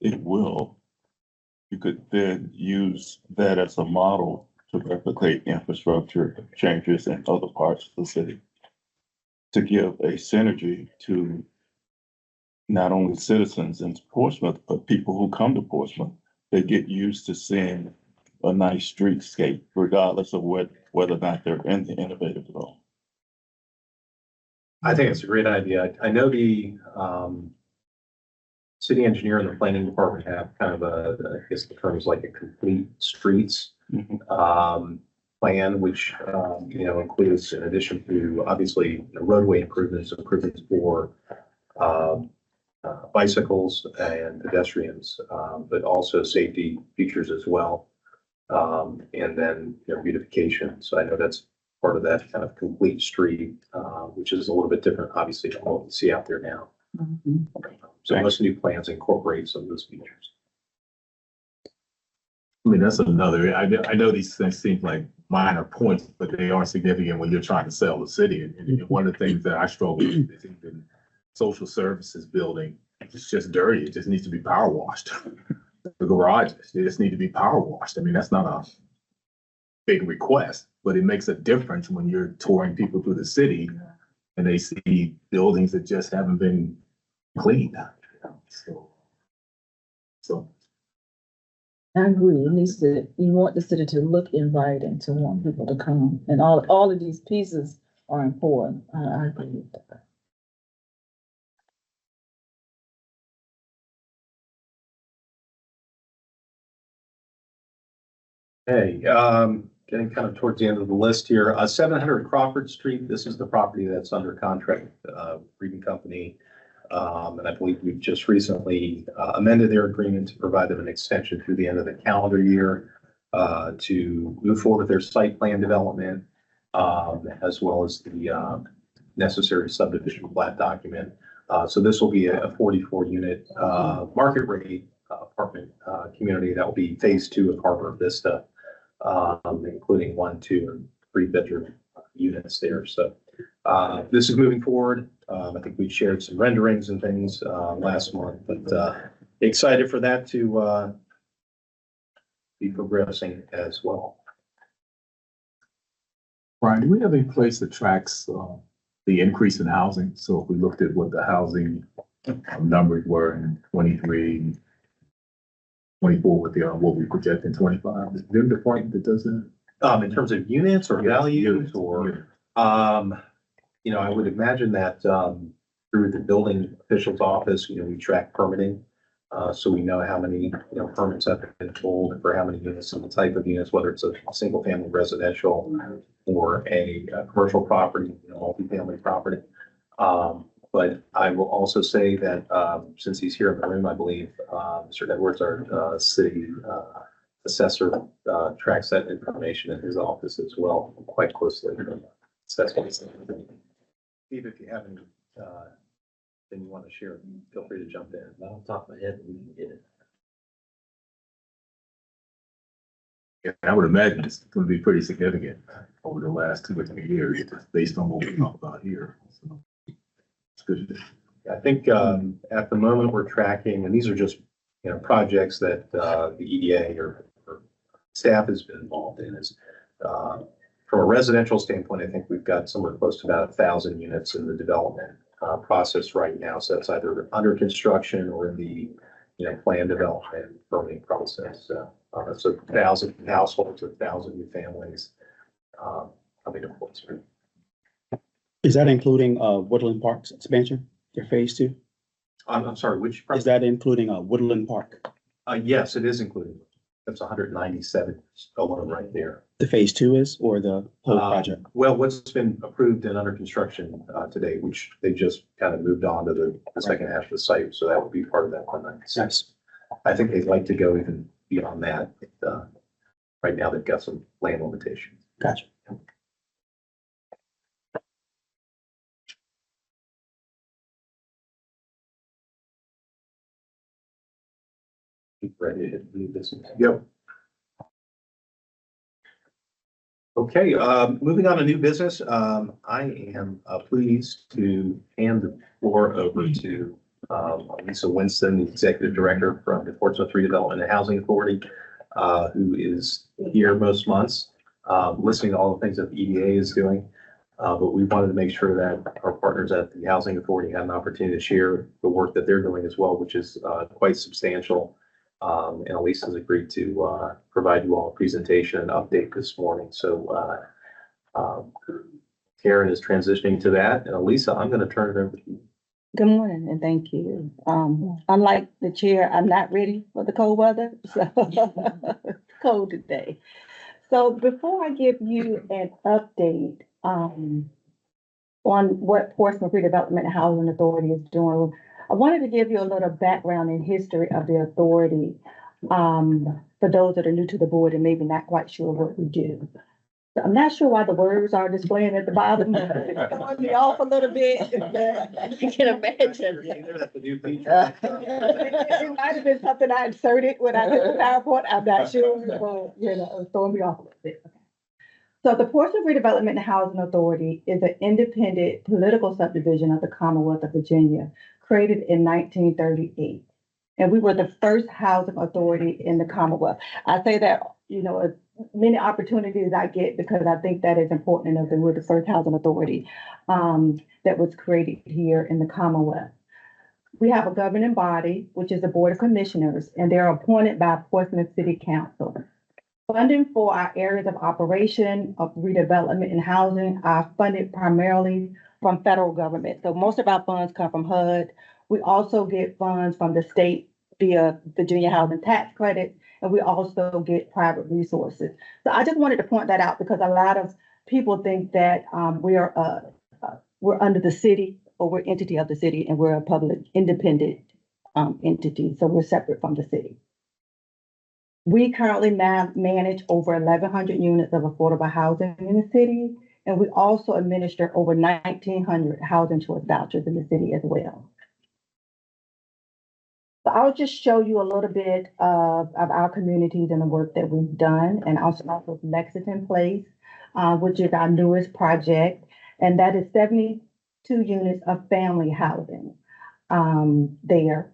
it will. You could then use that as a model to replicate infrastructure changes in other parts of the city to give a synergy to not only citizens in Portsmouth, but people who come to Portsmouth. They get used to seeing a nice streetscape, regardless of whether or not they're in the innovative zone. I think it's a great idea. I know the city engineer and the planning department have kind of I guess the term is like a complete streets plan, which includes, in addition to obviously roadway improvements for bicycles and pedestrians, but also safety features as well, and then beautification. So I know that's part of that kind of complete street, which is a little bit different, obviously, from what we see out there now. Mhm. So most new plans incorporate some of those features. I mean, that's another, I know these things seem like minor points, but they are significant when you're trying to sell the city. And one of the things that I struggle with is even social services building, it's just dirty. It just needs to be power washed. The garages, they just need to be power washed. I mean, that's not a big request, but it makes a difference when you're touring people through the city and they see buildings that just haven't been cleaned. So I agree. You want the city to look inviting, to want people to come. And all of these pieces are important. I agree with that. Hey, getting kind of towards the end of the list here, 700 Crawford Street. This is the property that's under contract, Reading Company. And I believe we've just recently amended their agreement to provide them an extension through the end of the calendar year to move forward with their site plan development, as well as the necessary subdivision plat document. So this will be a 44 unit market rate apartment community that will be phase 2 of Harbor Vista, including 1, 2, and 3 bedroom units there. So this is moving forward. I think we shared some renderings and things last month, but excited for that to be progressing as well. Brian, do we have any place that tracks the increase in housing. So if we looked at what the housing numbers were in 23, 24, with what we project in 25, is there a point that does that? In terms of units or values or, I would imagine that, through the building official's office, we track permitting. So we know how many, permits have been pulled and for how many units and the type of units, whether it's a single family residential or a commercial property, multifamily property. But I will also say that, since he's here in the room, I believe, Mr. Edwards, our city assessor, tracks that information in his office as well, quite closely. So that's what he's saying. Steve, if you have any, then you want to share, feel free to jump in. Off the top of my head, we can get it. Yeah, I would imagine it's going to be pretty significant over the last 2 or 3 years, just based on what we talk about here. So it's good. I think, at the moment we're tracking, and these are just, projects that, the EDA or staff has been involved in is, from a residential standpoint, I think we've got somewhere close to about 1,000 units in the development process right now. So that's either under construction or in the, plan development permitting process. So 1,000 households, 1,000 new families coming to Portsmouth. Is that including Woodland Park's expansion, their phase 2? I'm sorry, which? Is that including Woodland Park, Yes, it is included. That's 197 alone right there. the phase 2 is, or the whole project? Well, what's been approved and under construction today, which they just kind of moved on to the second half of the site, so that would be part of that 196. Nice. I think they'd like to go even beyond that. Right now, they've got some land limitations. Gotcha. Ready to leave this? Yep. Okay, moving on to new business. I am pleased to hand the floor over to Lisa Winston, the Executive Director from the Portsmouth Redevelopment and Housing Authority, who is here most months, listening to all the things that the EDA is doing. But we wanted to make sure that our partners at the Housing Authority had an opportunity to share the work that they're doing as well, which is quite substantial. And Elise has agreed to provide you all a presentation and update this morning. So Karen is transitioning to that. And Elisa, I'm going to turn it over to you. Good morning and thank you. Unlike the chair, I'm not ready for the cold weather, so it's cold today. So before I give you an update on what Portsmouth Redevelopment and Housing Authority is doing, I wanted to give you a little background and history of the authority for those that are new to the board and maybe not quite sure what we do. So I'm not sure why the words are displaying at the bottom. It's throwing me off a little bit. You can imagine. It might have been something I inserted when I did the PowerPoint. I'm not sure, but it's throwing me off a little bit. So the Portsmouth Redevelopment and Housing Authority is an independent political subdivision of the Commonwealth of Virginia, created in 1938. And we were the first housing authority in the Commonwealth. I say that, many opportunities I get because I think that is important enough that we're the first housing authority that was created here in the Commonwealth. We have a governing body, which is the Board of Commissioners, and they're appointed by Portsmouth City Council. Funding for our areas of operation of redevelopment and housing are funded primarily from federal government. So most of our funds come from HUD. We also get funds from the state via Virginia Housing Tax Credit, and we also get private resources. So I just wanted to point that out because a lot of people think that we're under the city or we're entity of the city and we're a public independent entity. So we're separate from the city. We currently manage over 1,100 units of affordable housing in the city, and we also administer over 1,900 housing choice vouchers in the city as well. So I'll just show you a little bit of our communities and the work that we've done, and I'll start with Lexington Place, which is our newest project, and that is 72 units of family housing there.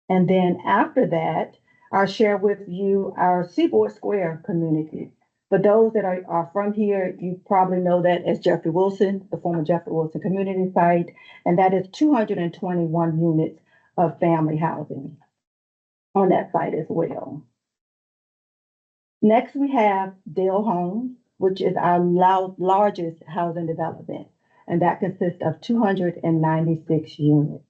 And then after that, I'll share with you our Seaboard Square community. For those that are from here, you probably know that as Jeffrey Wilson, the former Jeffrey Wilson Community Site, and that is 221 units of family housing on that site as well. Next, we have Dale Homes, which is our largest housing development, and that consists of 296 units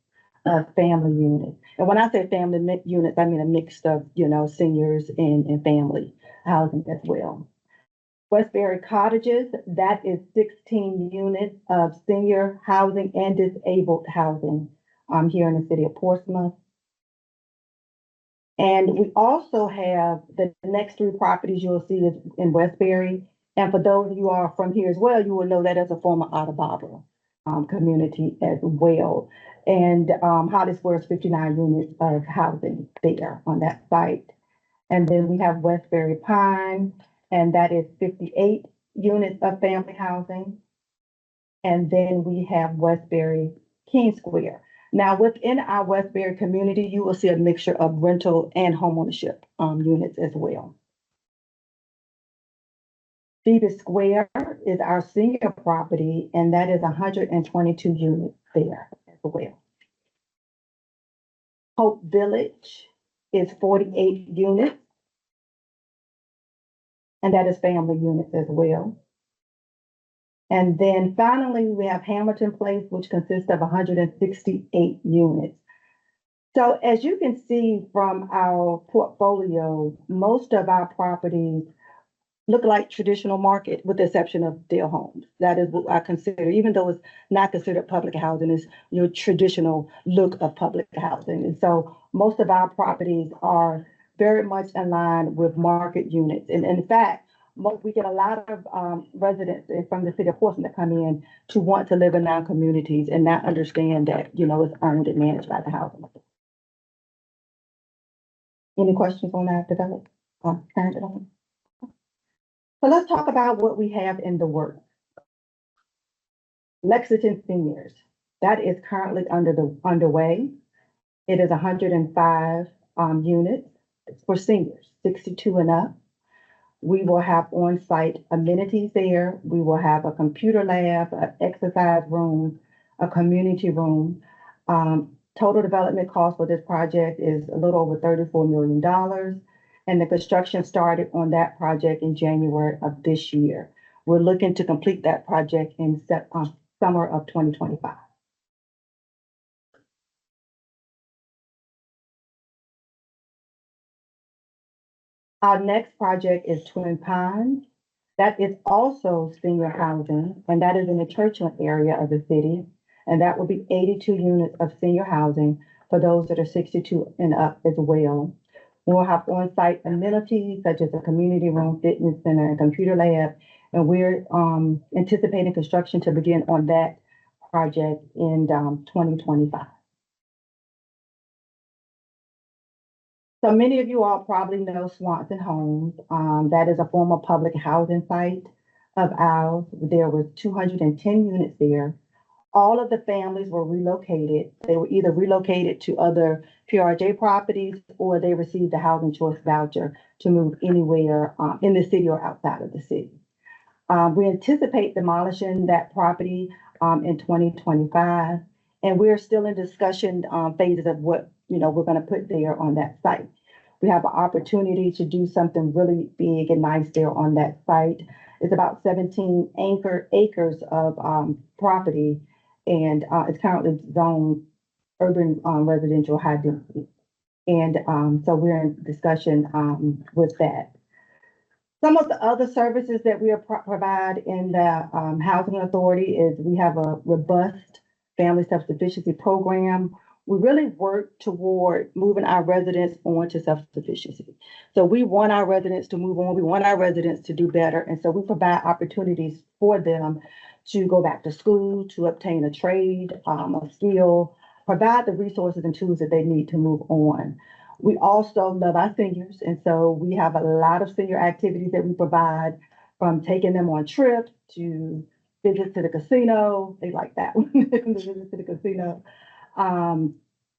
of family units. And when I say family units, I mean a mix of, seniors and family housing as well. Westbury Cottages, that is 16 units of senior housing and disabled housing here in the city of Portsmouth. And we also have the next three properties you'll see is in Westbury. And for those of you who are from here as well, you will know that as a former Otta Barbara community as well. And Holly Square is 59 units of housing there on that site. And then we have Westbury Pine, and that is 58 units of family housing. And then we have Westbury King Square. Now, within our Westbury community, you will see a mixture of rental and homeownership units as well. Phoebe Square is our senior property, and that is 122 units there as well. Hope Village is 48 units, and that is family units as well. And then finally, we have Hamilton Place, which consists of 168 units. So as you can see from our portfolio, most of our properties look like traditional market with the exception of Dale Homes. That is what I consider, even though it's not considered public housing, it's your traditional look of public housing. And so most of our properties are very much in line with market units. And in fact, we get a lot of residents from the city of Portsmouth that come in to want to live in our communities and not understand that, it's owned and managed by the housing. Any questions on that development? Current development? So let's talk about what we have in the works. Lexington Seniors, that is currently underway. It is 105 units for seniors, 62 and up. We will have on-site amenities there. We will have a computer lab, an exercise room, a community room. Total development cost for this project is a little over $34 million. And the construction started on that project in January of this year. We're looking to complete that project in summer of 2025. Our next project is Twin Pines. That is also senior housing, and that is in the Churchland area of the city. And that will be 82 units of senior housing for those that are 62 and up as well. We'll have on-site amenities such as a community room, fitness center, and computer lab. And we're anticipating construction to begin on that project in 2025. So many of you all probably know Swanson Homes. That is a former public housing site of ours. There were 210 units there. All of the families were relocated. They were either relocated to other PRJ properties or they received a housing choice voucher to move anywhere in the city or outside of the city. We anticipate demolishing that property in 2025, and we're still in discussion phases of what we're going to put there on that site. We have an opportunity to do something really big and nice there on that site. It's about 17 acres of property, and it's currently zoned urban residential high density. And so we're in discussion with that. Some of the other services that we provide in the Housing Authority is we have a robust family self-sufficiency program. We really work toward moving our residents on to self-sufficiency. So we want our residents to move on. We want our residents to do better. And so we provide opportunities for them to go back to school, to obtain a trade, a skill, provide the resources and tools that they need to move on. We also love our seniors. And so we have a lot of senior activities that we provide, from taking them on trips to visits to the casino. They like that one, visits to the casino.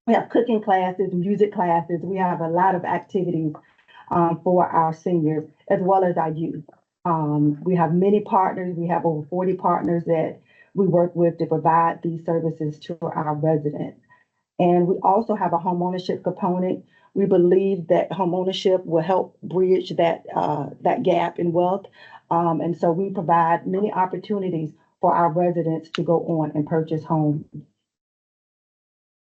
We have cooking classes, music classes. We have a lot of activities for our seniors as well as our youth. We have many partners. We have over 40 partners that we work with to provide these services to our residents. And we also have a homeownership component. We believe that homeownership will help bridge that gap in wealth. And so we provide many opportunities for our residents to go on and purchase homes.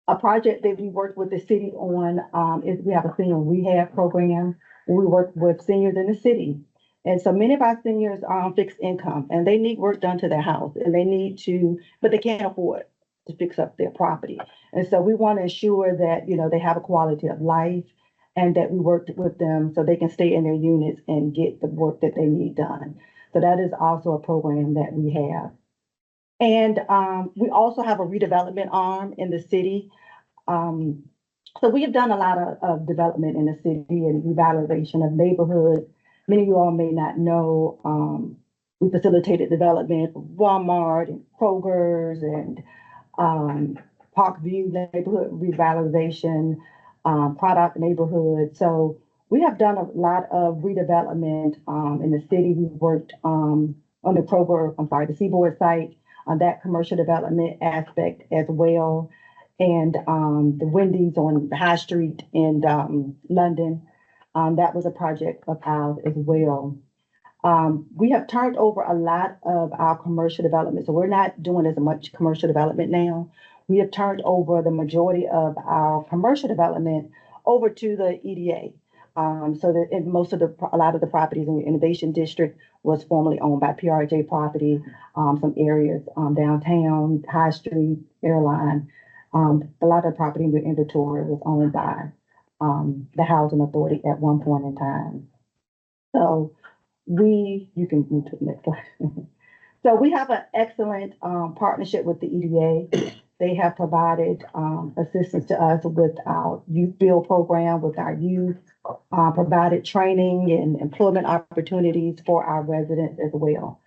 A project that we work with the city on is we have a senior rehab program where we work with seniors in the city. And so many of our seniors are on fixed income and they need work done to their house and they need to, but they can't afford to fix up their property. And so we want to ensure that, you know, they have a quality of life and that we work with them so they can stay in their units and get the work that they need done. So that is also a program that we have. And we also have a redevelopment arm in the city. So we have done a lot of development in the city and revitalization of neighborhoods. Many of you all may not know, we facilitated development of Walmart and Kroger's and Parkview neighborhood revitalization, product neighborhood. So we have done a lot of redevelopment in the city. We've worked on the Seaboard site on that commercial development aspect as well. And the Wendy's on the High Street in London, that was a project of ours as well. We have turned over a lot of our commercial development, so we're not doing as much commercial development now. We have turned over the majority of our commercial development over to the EDA. So that a lot of the properties in the Innovation District was formerly owned by PRJ Property. Some areas downtown, High Street, Airline. A lot of property in the inventory was owned by the Housing Authority at one point in time. So you can move to the next slide. So we have an excellent partnership with the EDA. They have provided assistance to us with our youth build program, with our youth, provided training and employment opportunities for our residents as well.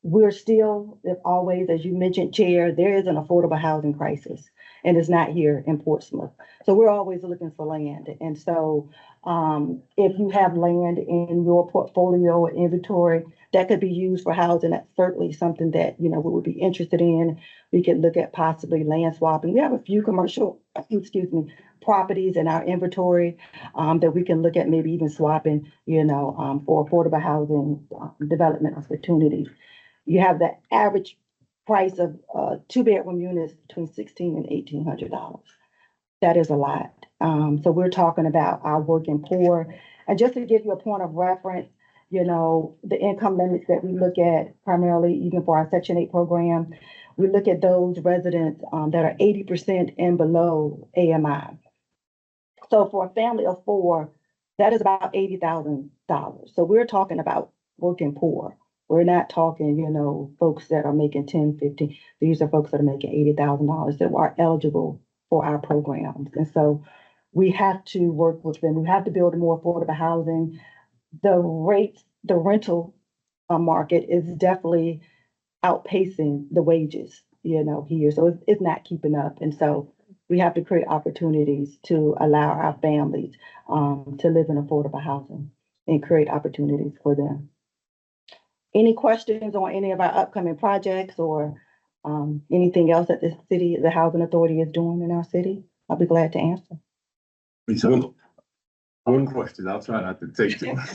We're still, as always, as you mentioned, Chair, there is an affordable housing crisis, and it's not here in Portsmouth. So we're always looking for land. And so if you have land in your portfolio or inventory that could be used for housing, that's certainly something that, you know, we would be interested in. We could look at possibly land swapping. We have a few commercial, properties in our inventory that we can look at maybe even swapping, for affordable housing development opportunities. You have the average price of two-bedroom units between $1,600 and $1,800. That is a lot. So we're talking about our working poor. And just to give you a point of reference, the income limits that we look at primarily, even for our Section 8 program, we look at those residents that are 80% and below AMI. So for a family of four, that is about $80,000. So we're talking about working poor. We're not talking, folks that are making 10, 15. These are folks that are making $80,000 that are eligible for our programs. And so we have to work with them. We have to build more affordable housing. The rental market is definitely outpacing the wages, here. So it's not keeping up. And so we have to create opportunities to allow our families to live in affordable housing and create opportunities for them. Any questions on any of our upcoming projects or anything else that the Housing Authority is doing in our city? I'll be glad to answer. So, one question, I'll try not to take too much.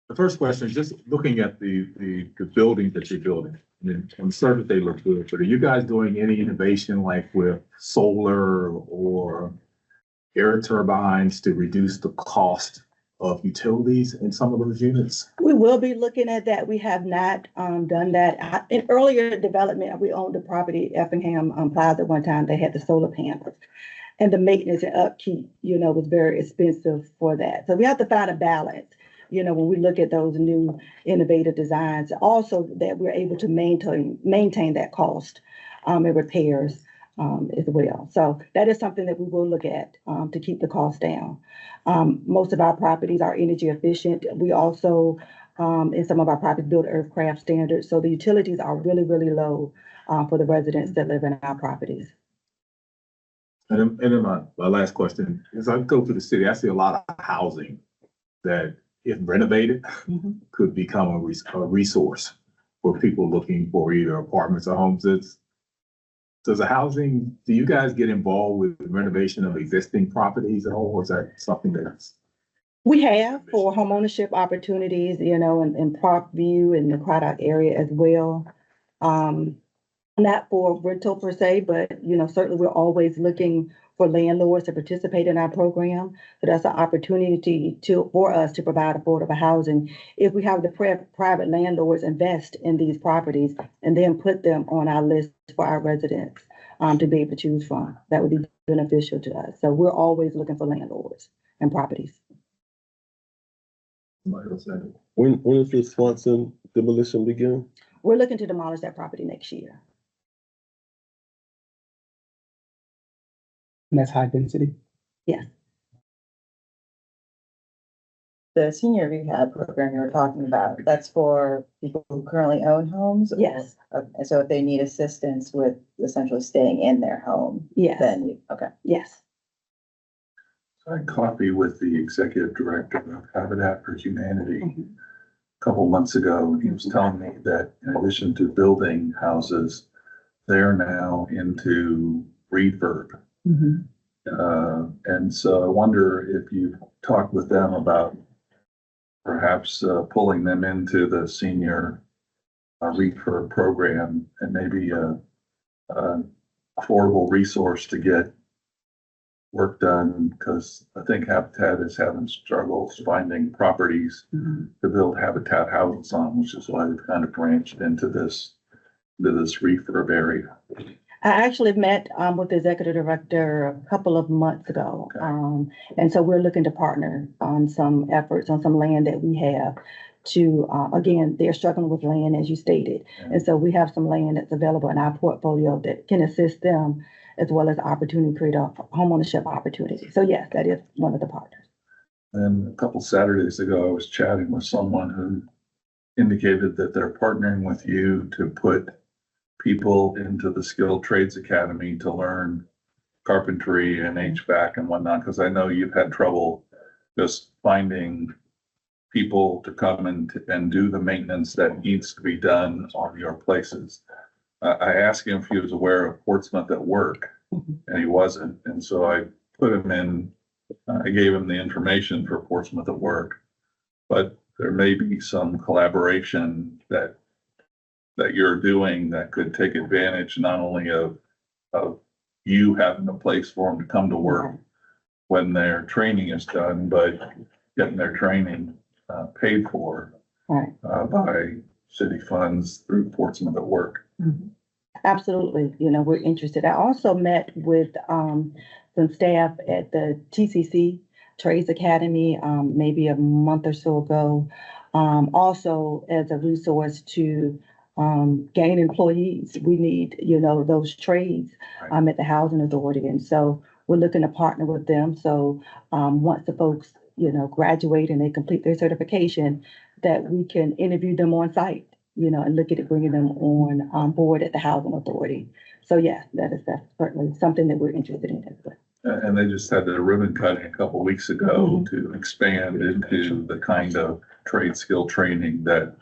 The first question is just looking at the buildings that you're building. And on the surface, they look good, but are you guys doing any innovation like with solar or air turbines to reduce the cost of utilities in some of those units? We will be looking at that. We have not done that. In earlier development, we owned the property at Effingham Plaza one time. They had the solar panels. And the maintenance and upkeep, was very expensive for that. So we have to find a balance, when we look at those new innovative designs, also that we're able to maintain that cost and repairs as well. So that is something that we will look at to keep the cost down. Most of our properties are energy efficient. We also, in some of our properties, build earthcraft standards. So the utilities are really, really low for the residents that live in our properties. And then my last question is, I go to the city, I see a lot of housing that if renovated, Mhm. could become a resource for people looking for either apartments or homes. Do you guys get involved with the renovation of existing properties at all, or is that something that's? We have for homeownership opportunities, in Parkview and the Craddock area as well. Not for rental per se, but, certainly we're always looking for landlords to participate in our program. So that's an opportunity for us to provide affordable housing. If we have the private landlords invest in these properties and then put them on our list for our residents, to be able to choose from, that would be beneficial to us. So we're always looking for landlords and properties. When is the Swanson demolition begin? We're looking to demolish that property next year. And that's high density. Yes. The senior rehab program you were talking about, that's for people who currently own homes? Yes. And so if they need assistance with essentially staying in their home, Yes. then okay. Yes. I had coffee with the executive director of Habitat for Humanity Mhm. a couple months ago. He was telling me that in addition to building houses, they're now into refurb. Mhm. And so I wonder if you've talked with them about perhaps pulling them into the senior refurb program and maybe a affordable resource to get work done, because I think Habitat is having struggles finding properties Mhm. to build Habitat houses on, which is why they've kind of branched into this refurb area. I actually met with the executive director a couple of months ago. Okay. And so we're looking to partner on some efforts on some land that we have to, again, they're struggling with land, as you stated. Yeah. And so we have some land that's available in our portfolio that can assist them, as well as opportunity to create a homeownership opportunity. So yes, that is one of the partners. And a couple Saturdays ago, I was chatting with someone who indicated that they're partnering with you to put people into the Skilled Trades Academy to learn carpentry and HVAC and whatnot, because I know you've had trouble just finding people to come and do the maintenance that needs to be done on your places. I asked him if he was aware of Portsmouth at Work, and he wasn't. And so I put him in, I gave him the information for Portsmouth at Work. But there may be some collaboration that you're doing that could take advantage not only of you having a place for them to come to work when their training is done, but getting their training paid for Right. by city funds through Portsmouth at Work. Mhm. Absolutely. We're interested. I also met with some staff at the TCC Trades Academy maybe a month or so ago, also as a resource to gain employees. We need, those trades at the Housing Authority. And so we're looking to partner with them. So once the folks, graduate and they complete their certification, that we can interview them on site, and look at it, bringing them on board at the Housing Authority. So yeah, that's certainly something that we're interested in as well. And they just had the ribbon cutting a couple of weeks ago to expand into the kind of trade skill training that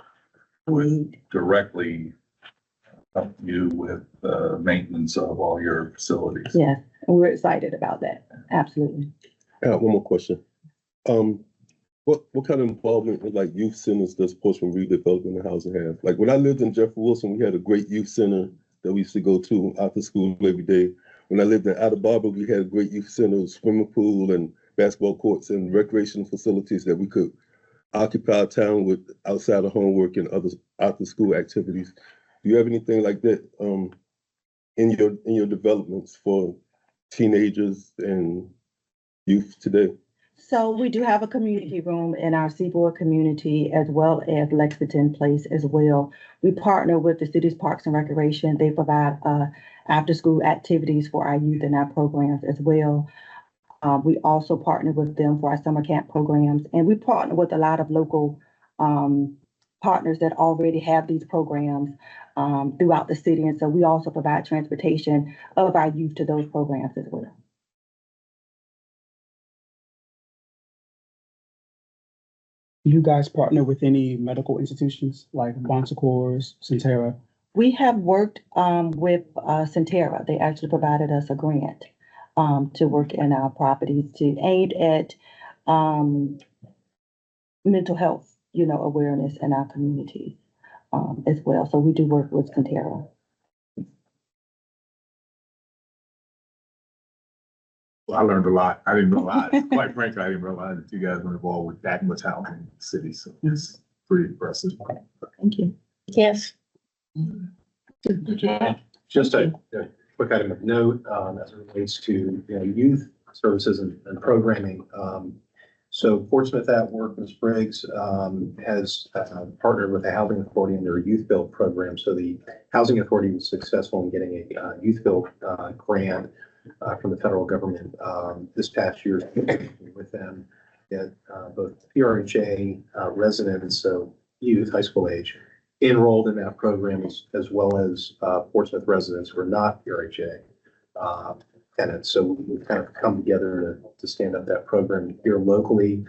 would directly help you with the maintenance of all your facilities. Yes, and we're excited about that. Absolutely. I have one more question. What kind of involvement with like youth centers does Portsmouth Redevelopment and Housing have? Like when I lived in Jefferson Wilson, we had a great youth center that we used to go to after school every day. When I lived in Ada Barbara, we had a great youth center, swimming pool and basketball courts and recreational facilities that we could occupy our town with outside of homework and other after school activities. Do you have anything like that in your developments for teenagers and youth today? So we do have a community room in our Seaboard community as well as Lexington Place as well. We partner with the city's Parks and Recreation. They provide after-school activities for our youth and our programs as well. We also partner with them for our summer camp programs, and we partner with a lot of local partners that already have these programs throughout the city. And so we also provide transportation of our youth to those programs as well. Do you guys partner with any medical institutions like Bon Secours, Centera? We have worked with Centera. They actually provided us a grant to work in our properties to aid at mental health, awareness in our community as well. So we do work with Centera. Well, I learned a lot. I didn't realize, quite frankly, I didn't realize that you guys were involved with that much housing in the city. So it's pretty impressive. Thank you. Yes. Good job. Just a quick item of note, as it relates to, youth services and programming. So Portsmouth at Work, Ms. Briggs, has partnered with the Housing Authority in their Youth Build program. So the Housing Authority was successful in getting a Youth Build grant from the federal government this past year with them. That both PRHA residents, so youth, high school age, enrolled in that program as well as Portsmouth residents who are not PRHA tenants. So we've kind of come together to stand up that program here locally.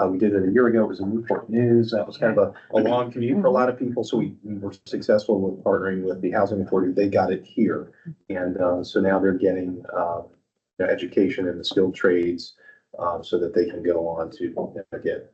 We did it a year ago. It was in Newport News. That was kind of a long commute for a lot of people. So we were successful with partnering with the Housing Authority. They got it here. And so now they're getting education in the skilled trades so that they can go on to get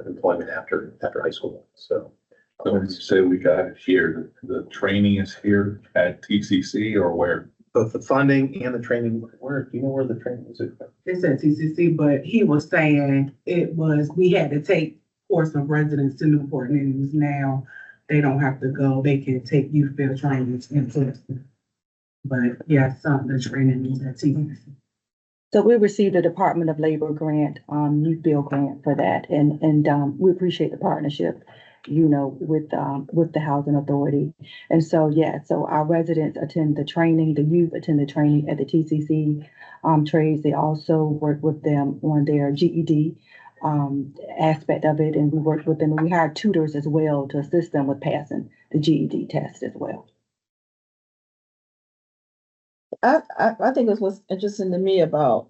employment after high school. So when you say we got it here, the training is here at TCC or where? both the funding and the training, do you know where the training is? It's at TCC, but he was saying we had to take Portsmouth residents to Newport News. Now they don't have to go, they can take youth field trainings in Portsmouth. But yeah, the training is at TCC. So we received a Department of Labor grant, youth bill grant for that, and we appreciate the partnership, with the Housing Authority. And so, so our residents attend the training, the youth attend the training at the TCC trades. They also work with them on their GED aspect of it, and we work with them. And we hired tutors as well to assist them with passing the GED test as well. I think it's what's interesting to me about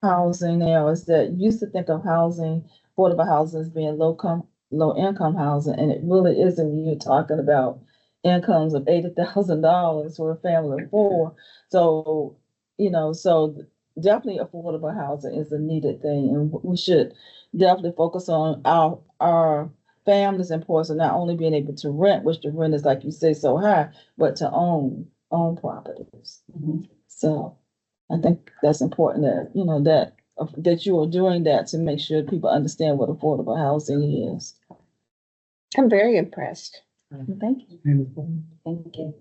housing now is that you used to think of housing, affordable housing as being low income housing, and it really isn't when you're talking about incomes of $80,000 for a family of four. So, so definitely affordable housing is a needed thing, and we should definitely focus on our families in Portsmouth not only being able to rent, which the rent is, like you say, so high, but to own properties. So I think that's important that, that you are doing that to make sure people understand what affordable housing is. I'm very impressed. Thank you. Thank you.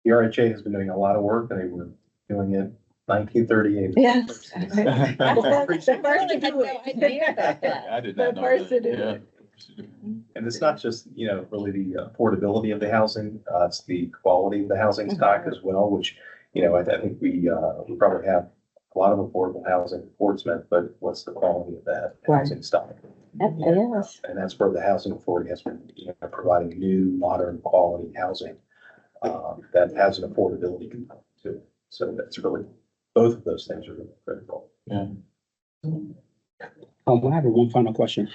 The RHA has been doing a lot of work, and they were doing it 1938. Yes. The first to do it. I did The not know first to that. do Yeah. And it's not just, really the affordability of the housing, it's the quality of the housing stock as well, which, I think we probably have a lot of affordable housing in Portsmouth, but what's the quality of that housing stock? Yes. And that's where the Housing Authority has been, providing new, modern, quality housing that has an affordability component to it. So that's really, both of those things are really critical. Yeah. I have one final question.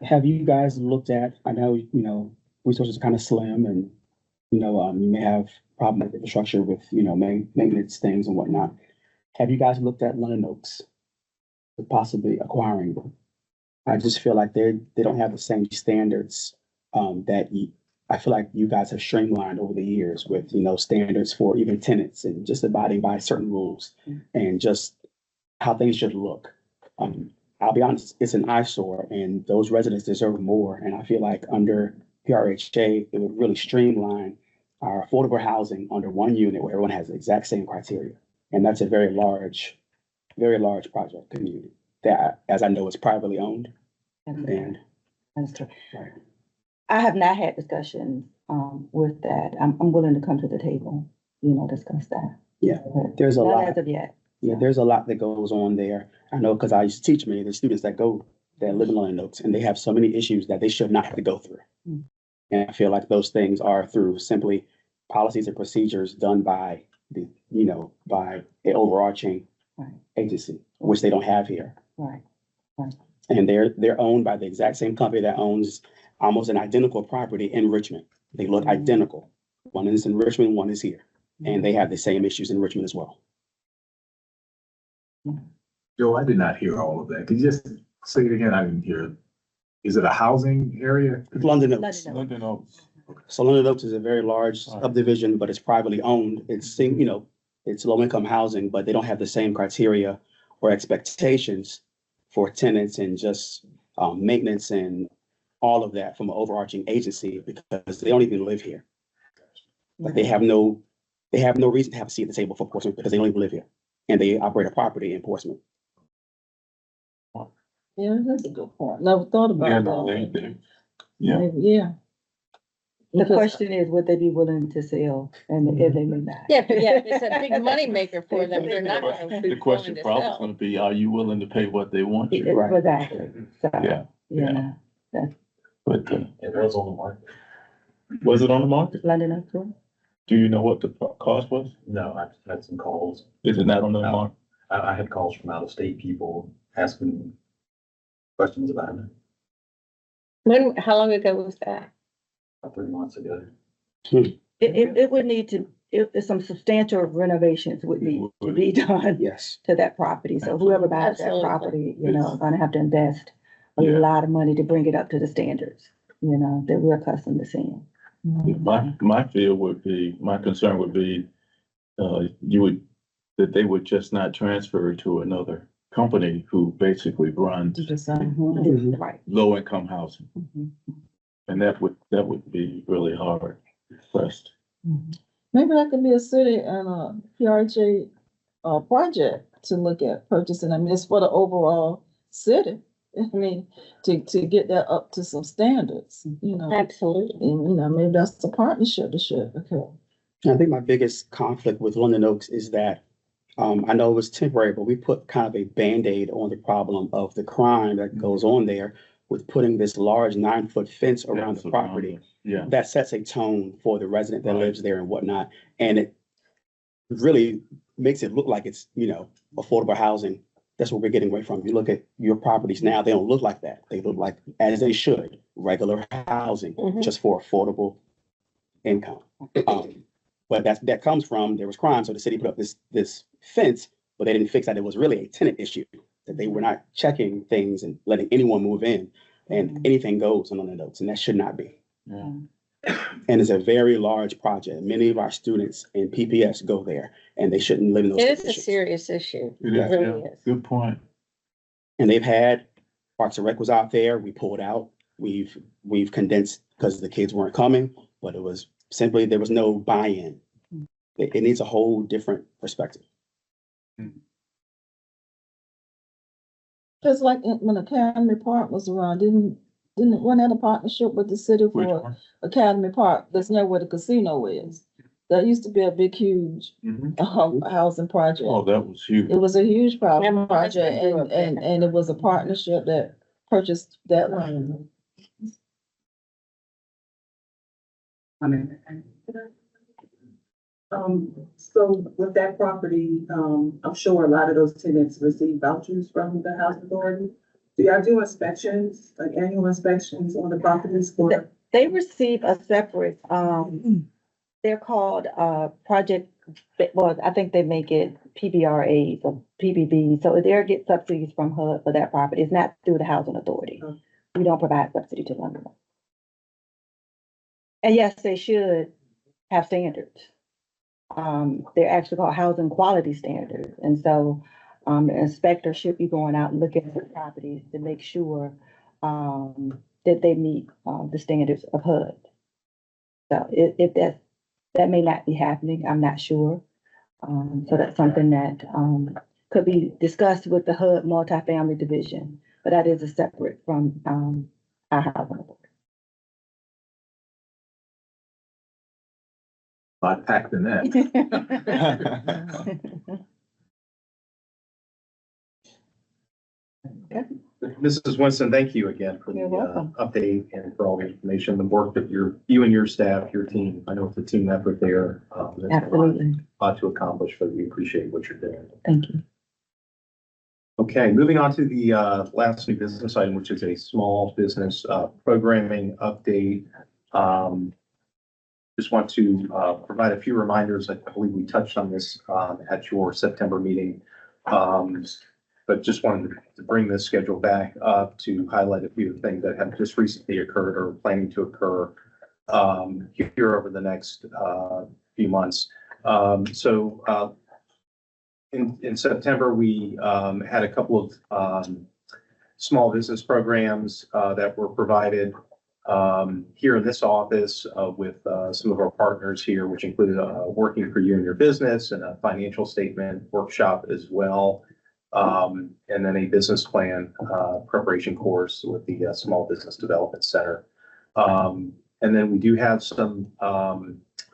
Have you guys looked at, I know, resources are kind of slim and, you may have problem with infrastructure with, maintenance things and whatnot. Have you guys looked at London Oaks, possibly acquiring them? I just feel like they don't have the same standards I feel like you guys have streamlined over the years with, standards for even tenants and just abiding by certain rules and just how things should look. I'll be honest, it's an eyesore and those residents deserve more. And I feel like under PRHA, it would really streamline our affordable housing under one unit where everyone has the exact same criteria. And that's a very large project community that, as I know, is privately owned. And That's true. Right. I have not had discussions with that. I'm willing to come to the table, discuss that. yeah, But there's a not lot. as of yet. Yeah, there's a lot that goes on there. I know because I used to teach many of the students that live in London Oaks, and they have so many issues that they should not have to go through. And I feel like those things are through simply policies and procedures done by by an overarching Right. agency, which they don't have here. Right. And they're owned by the exact same company that owns almost an identical property in Richmond. They look identical. One is in Richmond, one is here. And they have the same issues in Richmond as well. Joe, I did not hear all of that. Could you just say it again? I didn't hear it. Is it a housing area? It's London Oaks. London Oaks. So London Oaks is a very large subdivision, but it's privately owned. It's, it's low income housing, but they don't have the same criteria or expectations for tenants and just maintenance and all of that from an overarching agency because they don't even live here. Like they have no reason to have a seat at the table for Portsmouth because they don't even live here. And they operate a property in Portsmouth. Yeah, that's a good point. Never thought about that. Yeah. Maybe, yeah. The Because- question is, would they be willing to sell and if they may not? Yeah, it's a big moneymaker for them. They're not gonna be The question willing to probably is sell. gonna be, are you willing to pay what they want you? Right. Exactly. So, Yeah, yeah. but, It was on the market. was it on the market? London Oaks, too? Do you know what the cost was? No, I had some calls. Is it not on the No. market? I had calls from out of state people asking questions about it How long ago was that? about 3 months ago. It would need to, some substantial renovations would need to be done Yes. to that property. So whoever buys that Absolutely. property, gonna have to invest a Yeah. lot of money to bring it up to the standards, that we're accustomed to seeing. My fear would be, my concern would be, that they would just not transfer it to another company who basically runs Mhm. Right. low income housing. And that would be really hard pressed. Maybe that could be a city and a PRJ project to look at purchasing. I mean, it's for the overall city. I mean, to get that up to some standards, Absolutely. and, maybe that's the partnership that should occur. I think my biggest conflict with London Oaks is that I know it was temporary, but we put kind of a Band-Aid on the problem of the crime that goes on there with putting this large 9-foot fence around the property. Yeah. That sets a tone for the resident that Right. lives there and whatnot. And it really makes it look like it's, affordable housing. That's what we're getting away from. You look at your properties now, they don't look like that. They look like, as they should, regular housing, Mhm. just for affordable income. But that comes from, there was crime, so the city put up this fence, but they didn't fix that. It was really a tenant issue, that they were not checking things and letting anyone move in, and anything goes on the notes, and that should not be. Yeah. And it's a very large project. Many of our students in PPS go there, and they shouldn't live in those It is a conditions. serious issue. It It is, really yeah. is. Good point. And they've had, Parks and Rec was out there, we pulled out, we've condensed because the kids weren't coming, but it was simply, there was no buy-in. It needs a whole different perspective. Just like when Academy Park was around, wasn't that a partnership with the city Which for one? Academy Park? That's near where the casino is. That used to be a big, huge, housing project. Oh, that was huge. It was a huge Yeah, my project husband grew up there. and it was a partnership that purchased that land. So with that property, I'm sure a lot of those tenants receive vouchers from the housing authority. Do y'all do inspections, like annual inspections on the properties for? They receive a separate, they're called, project, well, I think they make it PBRAs or PBB. So they get subsidies from HUD for that property. It's not through the housing authority. Okay. We don't provide subsidy to them. And yes, they should have standards. They're actually called housing quality standards. And so, the inspector should be going out and looking at the properties to make sure, that they meet, the standards of HUD. So if that may not be happening, I'm not sure. So that's something that, could be discussed with the HUD multifamily division, but that is a separate from, our housing authority. A lot packed in that. Mrs. Winston, thank you again for the You're welcome. update and for all the information, the work that you and your staff, your team, I know it's a team effort there. There's a Absolutely. lot to accomplish, but we appreciate what you're doing. Thank you. Okay, moving on to the last new business item, which is a small business programming update. Just want to provide a few reminders. I believe we touched on this at your September meeting. But just wanted to bring this schedule back up to highlight a few things that have just recently occurred or planning to occur here over the next few months. In September, we had a couple of small business programs that were provided here in this office with some of our partners here, which included working for you and your business and a financial statement workshop as well. And then a business plan preparation course with the Small Business Development Center. And then we do have some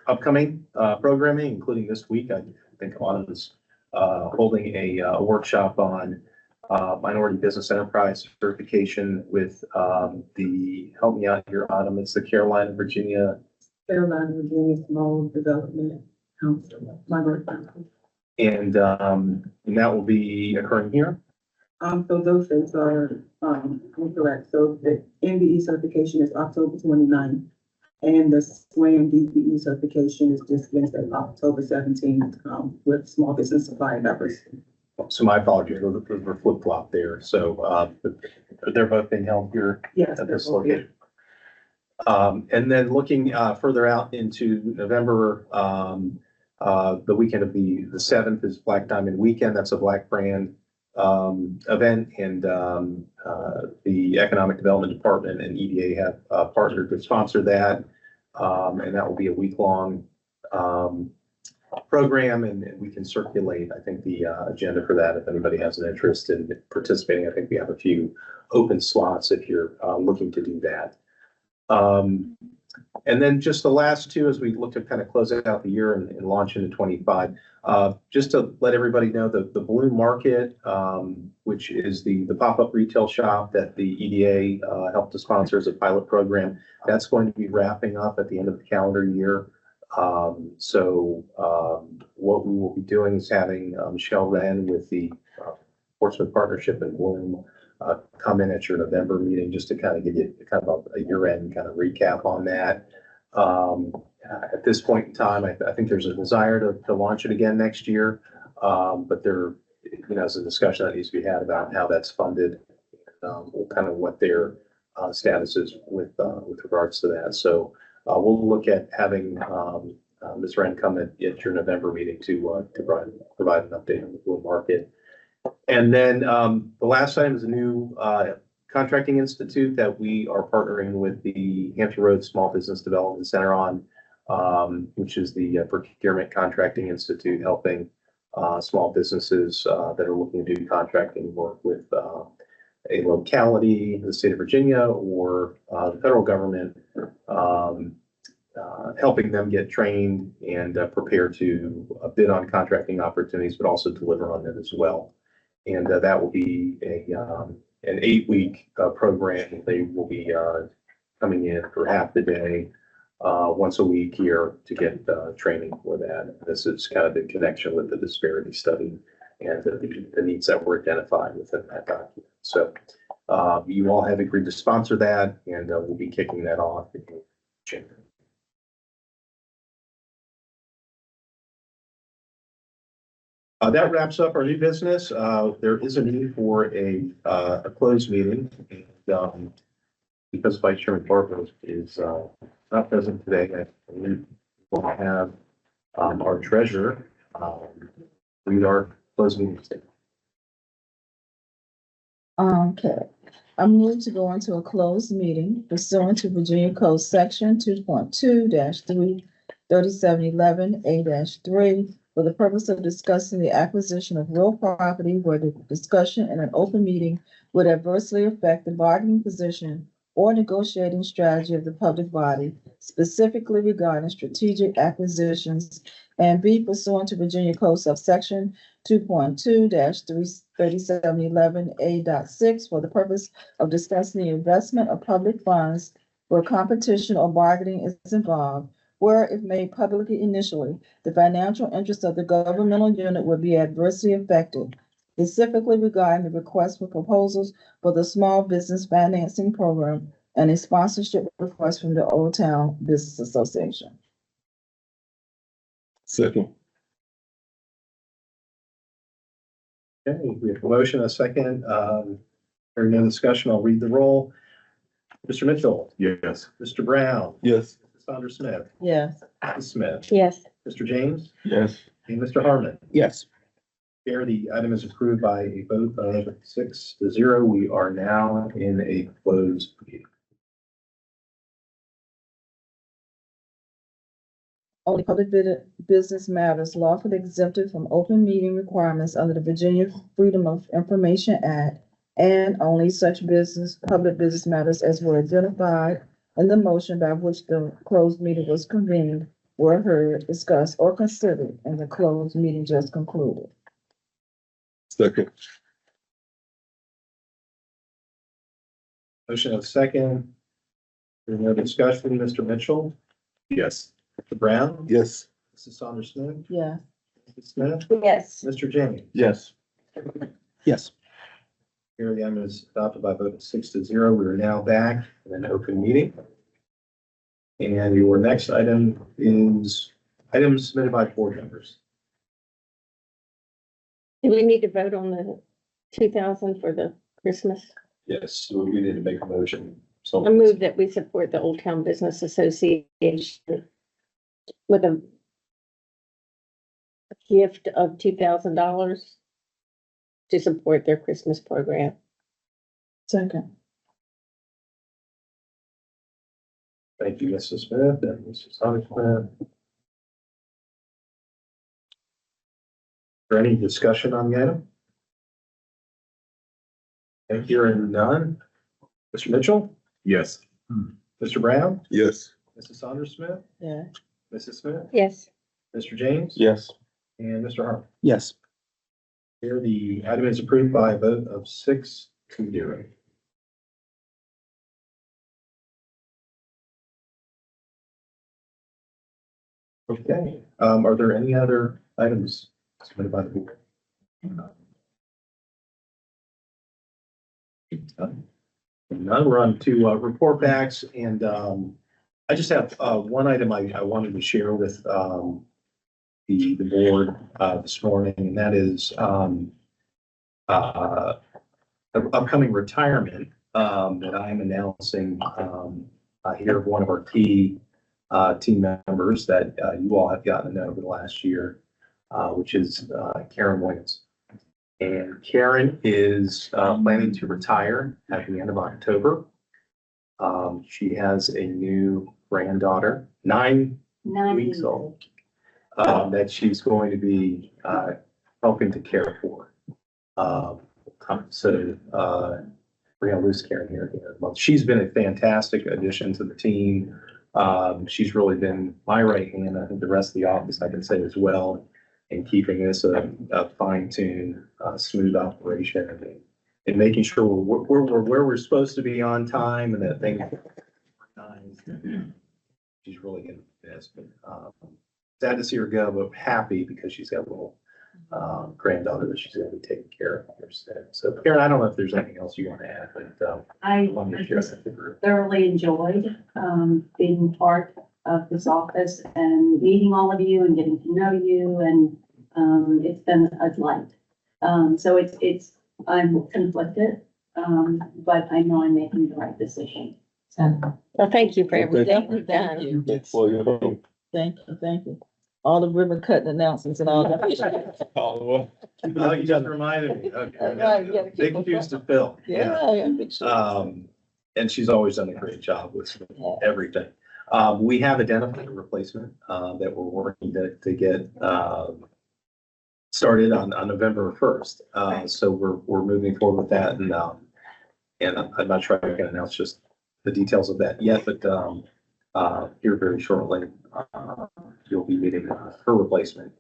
upcoming programming, including this week. I think Autumn is holding a workshop on minority business enterprise certification with help me out here, Autumn, it's the Carolina, Virginia Small Development Council, minority council. and that will be occurring here. So those things are, incorrect. So the MBE certification is October 29th, and the SWAM DBE certification is just Wednesday, October 17th, with small business supplier diversity. So my apologies, those were flip-flop there. So they're both being held here Yes. at this location. And then looking further out into November, the weekend of the 7th is Black Diamond Weekend. That's a Black brand event, and the Economic Development Department and EDA have partnered to sponsor that. And that will be a week-long program, and we can circulate, I think, the agenda for that if anybody has an interest in participating. I think we have a few open slots if you're looking to do that. And then just the last two, as we look to kind of close out the year and launch into 25, just to let everybody know that the Balloon Market, which is the pop-up retail shop that the EDA helped to sponsor as a pilot program, that's going to be wrapping up at the end of the calendar year. What we will be doing is having Michelle Wren with the Portsmouth Partnership and Bloom come in at your November meeting just to kind of give you kind of a year-end kind of recap on that. At this point in time, I think there's a desire to launch it again next year, but there, is a discussion that needs to be had about how that's funded, kind of what their status is with regards to that. So we'll look at having Ms. Wren come at your November meeting to provide an update on the Blue Market. And then the last item is a new contracting institute that we are partnering with the Hampshire Road Small Business Development Center on, which is the Procurement Contracting Institute, helping small businesses that are looking to do contracting work with a locality, the state of Virginia, or the federal government, helping them get trained and prepare to bid on contracting opportunities, but also deliver on them as well. And that will be an 8-week program. They will be coming in for half the day, once a week here to get training for that. This is kind of in connection with the disparity study and the needs that were identified within that document. So you all have agreed to sponsor that, and we'll be kicking that off in January. That wraps up our new business. There is a need for a closed meeting. And, because Vice Chairman Barber is not present today, I believe we'll have our treasurer read our closed meeting statement. Okay, I move to go into a closed meeting pursuant to Virginia Code Section 2.2-3, 3711 A-3, for the purpose of discussing the acquisition of real property where the discussion in an open meeting would adversely affect the bargaining position or negotiating strategy of the public body, specifically regarding strategic acquisitions, and B, pursuant to Virginia Code subsection 2.2-3711 A.6, for the purpose of discussing the investment of public funds where competition or bargaining is involved, where, if made publicly initially, the financial interests of the governmental unit would be adversely affected. specifically regarding the request for proposals for the Small Business Financing Program and a sponsorship request from the Old Town Business Association. Second. Okay, we have a motion, a second. Hearing no discussion, I'll read the roll. Mr. Mitchell, Yes. Mr. Brown, Yes. Mrs. Sandra Smith, Yes. Mrs. Smith, Yes. Mr. James, Yes. and Mr. Harmon. Yes. Chair, the item is approved by a vote of 6-0. We are now in a closed meeting. Only public business matters lawfully exempted from open meeting requirements under the Virginia Freedom of Information Act, and only such public business matters as were identified in the motion by which the closed meeting was convened were heard, discussed, or considered in the closed meeting just concluded. Second. Motion of second. Hearing no discussion, Mr. Mitchell, Yes. Mr. Brown, Yes. Mrs. Sandra Smith, Yeah. Mrs. Smith, Yes. Mr. James. Yes. Yes. Here the item is adopted by a vote of 6-0. We are now back in an open meeting. And your next item is items submitted by board members. Do we need to vote on the 2,000 for the Christmas? Yes, so we need to make a motion. So I move that we support the Old Town Business Association with a gift of $2,000 to support their Christmas program. Second. Thank you, Mrs. Smith and Mrs. Sandra Smith. Is there any discussion on the item? And hearing none. Mr. Mitchell, Yes. Mr. Brown, Yes. Mrs. Sandra Smith, Yeah. Mrs. Smith, Yes. Mr. James. Yes. And Mr. Harmon. Yes. Here, the item is approved by a vote of 6-0. Okay, are there any other items submitted by the board? None, we're on to report backs, and I just have one item I wanted to share with the board this morning, and that is upcoming retirement that I'm announcing here of one of our key team members that you all have gotten to know over the last year, which is Karen Williams. And Karen is planning to retire at the end of October. She has a new granddaughter, 9 weeks old, that she's going to be helping to care for. So we're gonna lose Karen here at the end of the month. She's been a fantastic addition to the team. She's really been my right hand. I think the rest of the office, I can say as well, in keeping this a fine-tuned, smooth operation and making sure we're where we're supposed to be on time and that things are organized. She's really gonna do this, but sad to see her go, but happy because she's got a little granddaughter that she's gonna be taking care of here instead. So Karen, I don't know if there's anything else you want to add, but I wanted to share just that with the group. thoroughly enjoyed being part of this office and meeting all of you and getting to know you, and it's been a delight. So I'm conflicted, but I know I'm making the right decision. Well, thank you for everything Thank you've you. done. Thanks for your help. Thank you, thank you. All the ribbon cutting announcements and all that. Oh, you just reminded me. Okay. Right, you gotta keep Big them shoes to fill. Yeah, big sure. And she's always done a great job with everything. We have identified a replacement, that we're working to get, started on November 1st. So we're moving forward with that, and I'm not sure I can announce just the details of that yet, but, here very shortly, you'll be meeting her replacement,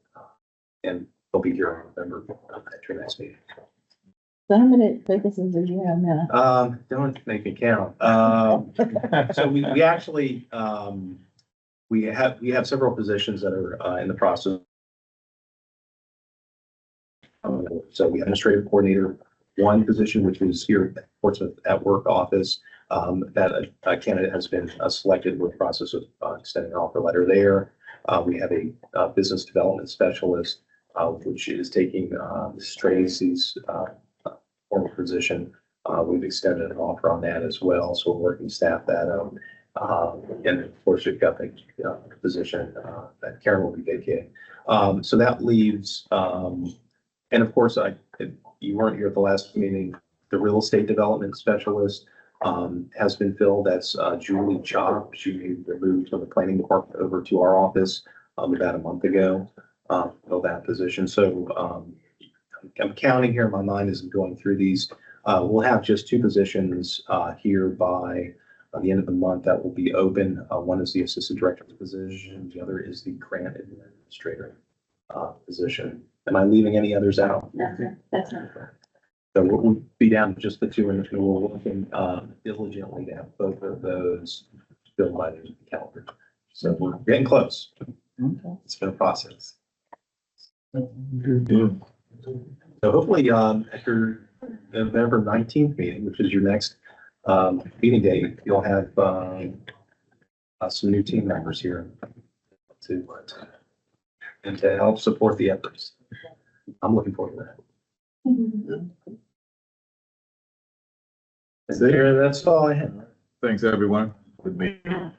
and they'll be here on November at your next meeting. So how many vacancies do you have now? Don't make me count. So we actually, we have several positions that are in the process So the administrative coordinator, one position, which is here at Portsmouth at Work office, that a candidate has been selected. We're in the process of extending an offer letter there. We have a business development specialist, which is taking Mrs. Tracy's former position. We've extended an offer on that as well, so we're working to staff that up. And of course, we've got the position that Karen will be vacating. So that leaves, and of course, you weren't here at the last meeting, the real estate development specialist has been filled. That's Julie Chop. She moved from the planning department over to our office about a month ago, fill that position. So I'm counting here, my mind isn't going through these. We'll have just two positions here by the end of the month that will be open. One is the assistant director's position, the other is the grant administrator position. Am I leaving any others out? No, that's not. So we'll be down to just the two, and we're working diligently to have both of those filled by the calendar. So we're getting close. It's been a process. So hopefully, at your November 19th meeting, which is your next meeting date, you'll have some new team members here to and to help support the efforts. I'm looking forward to that. That's all I have. Thanks, everyone. Good meeting.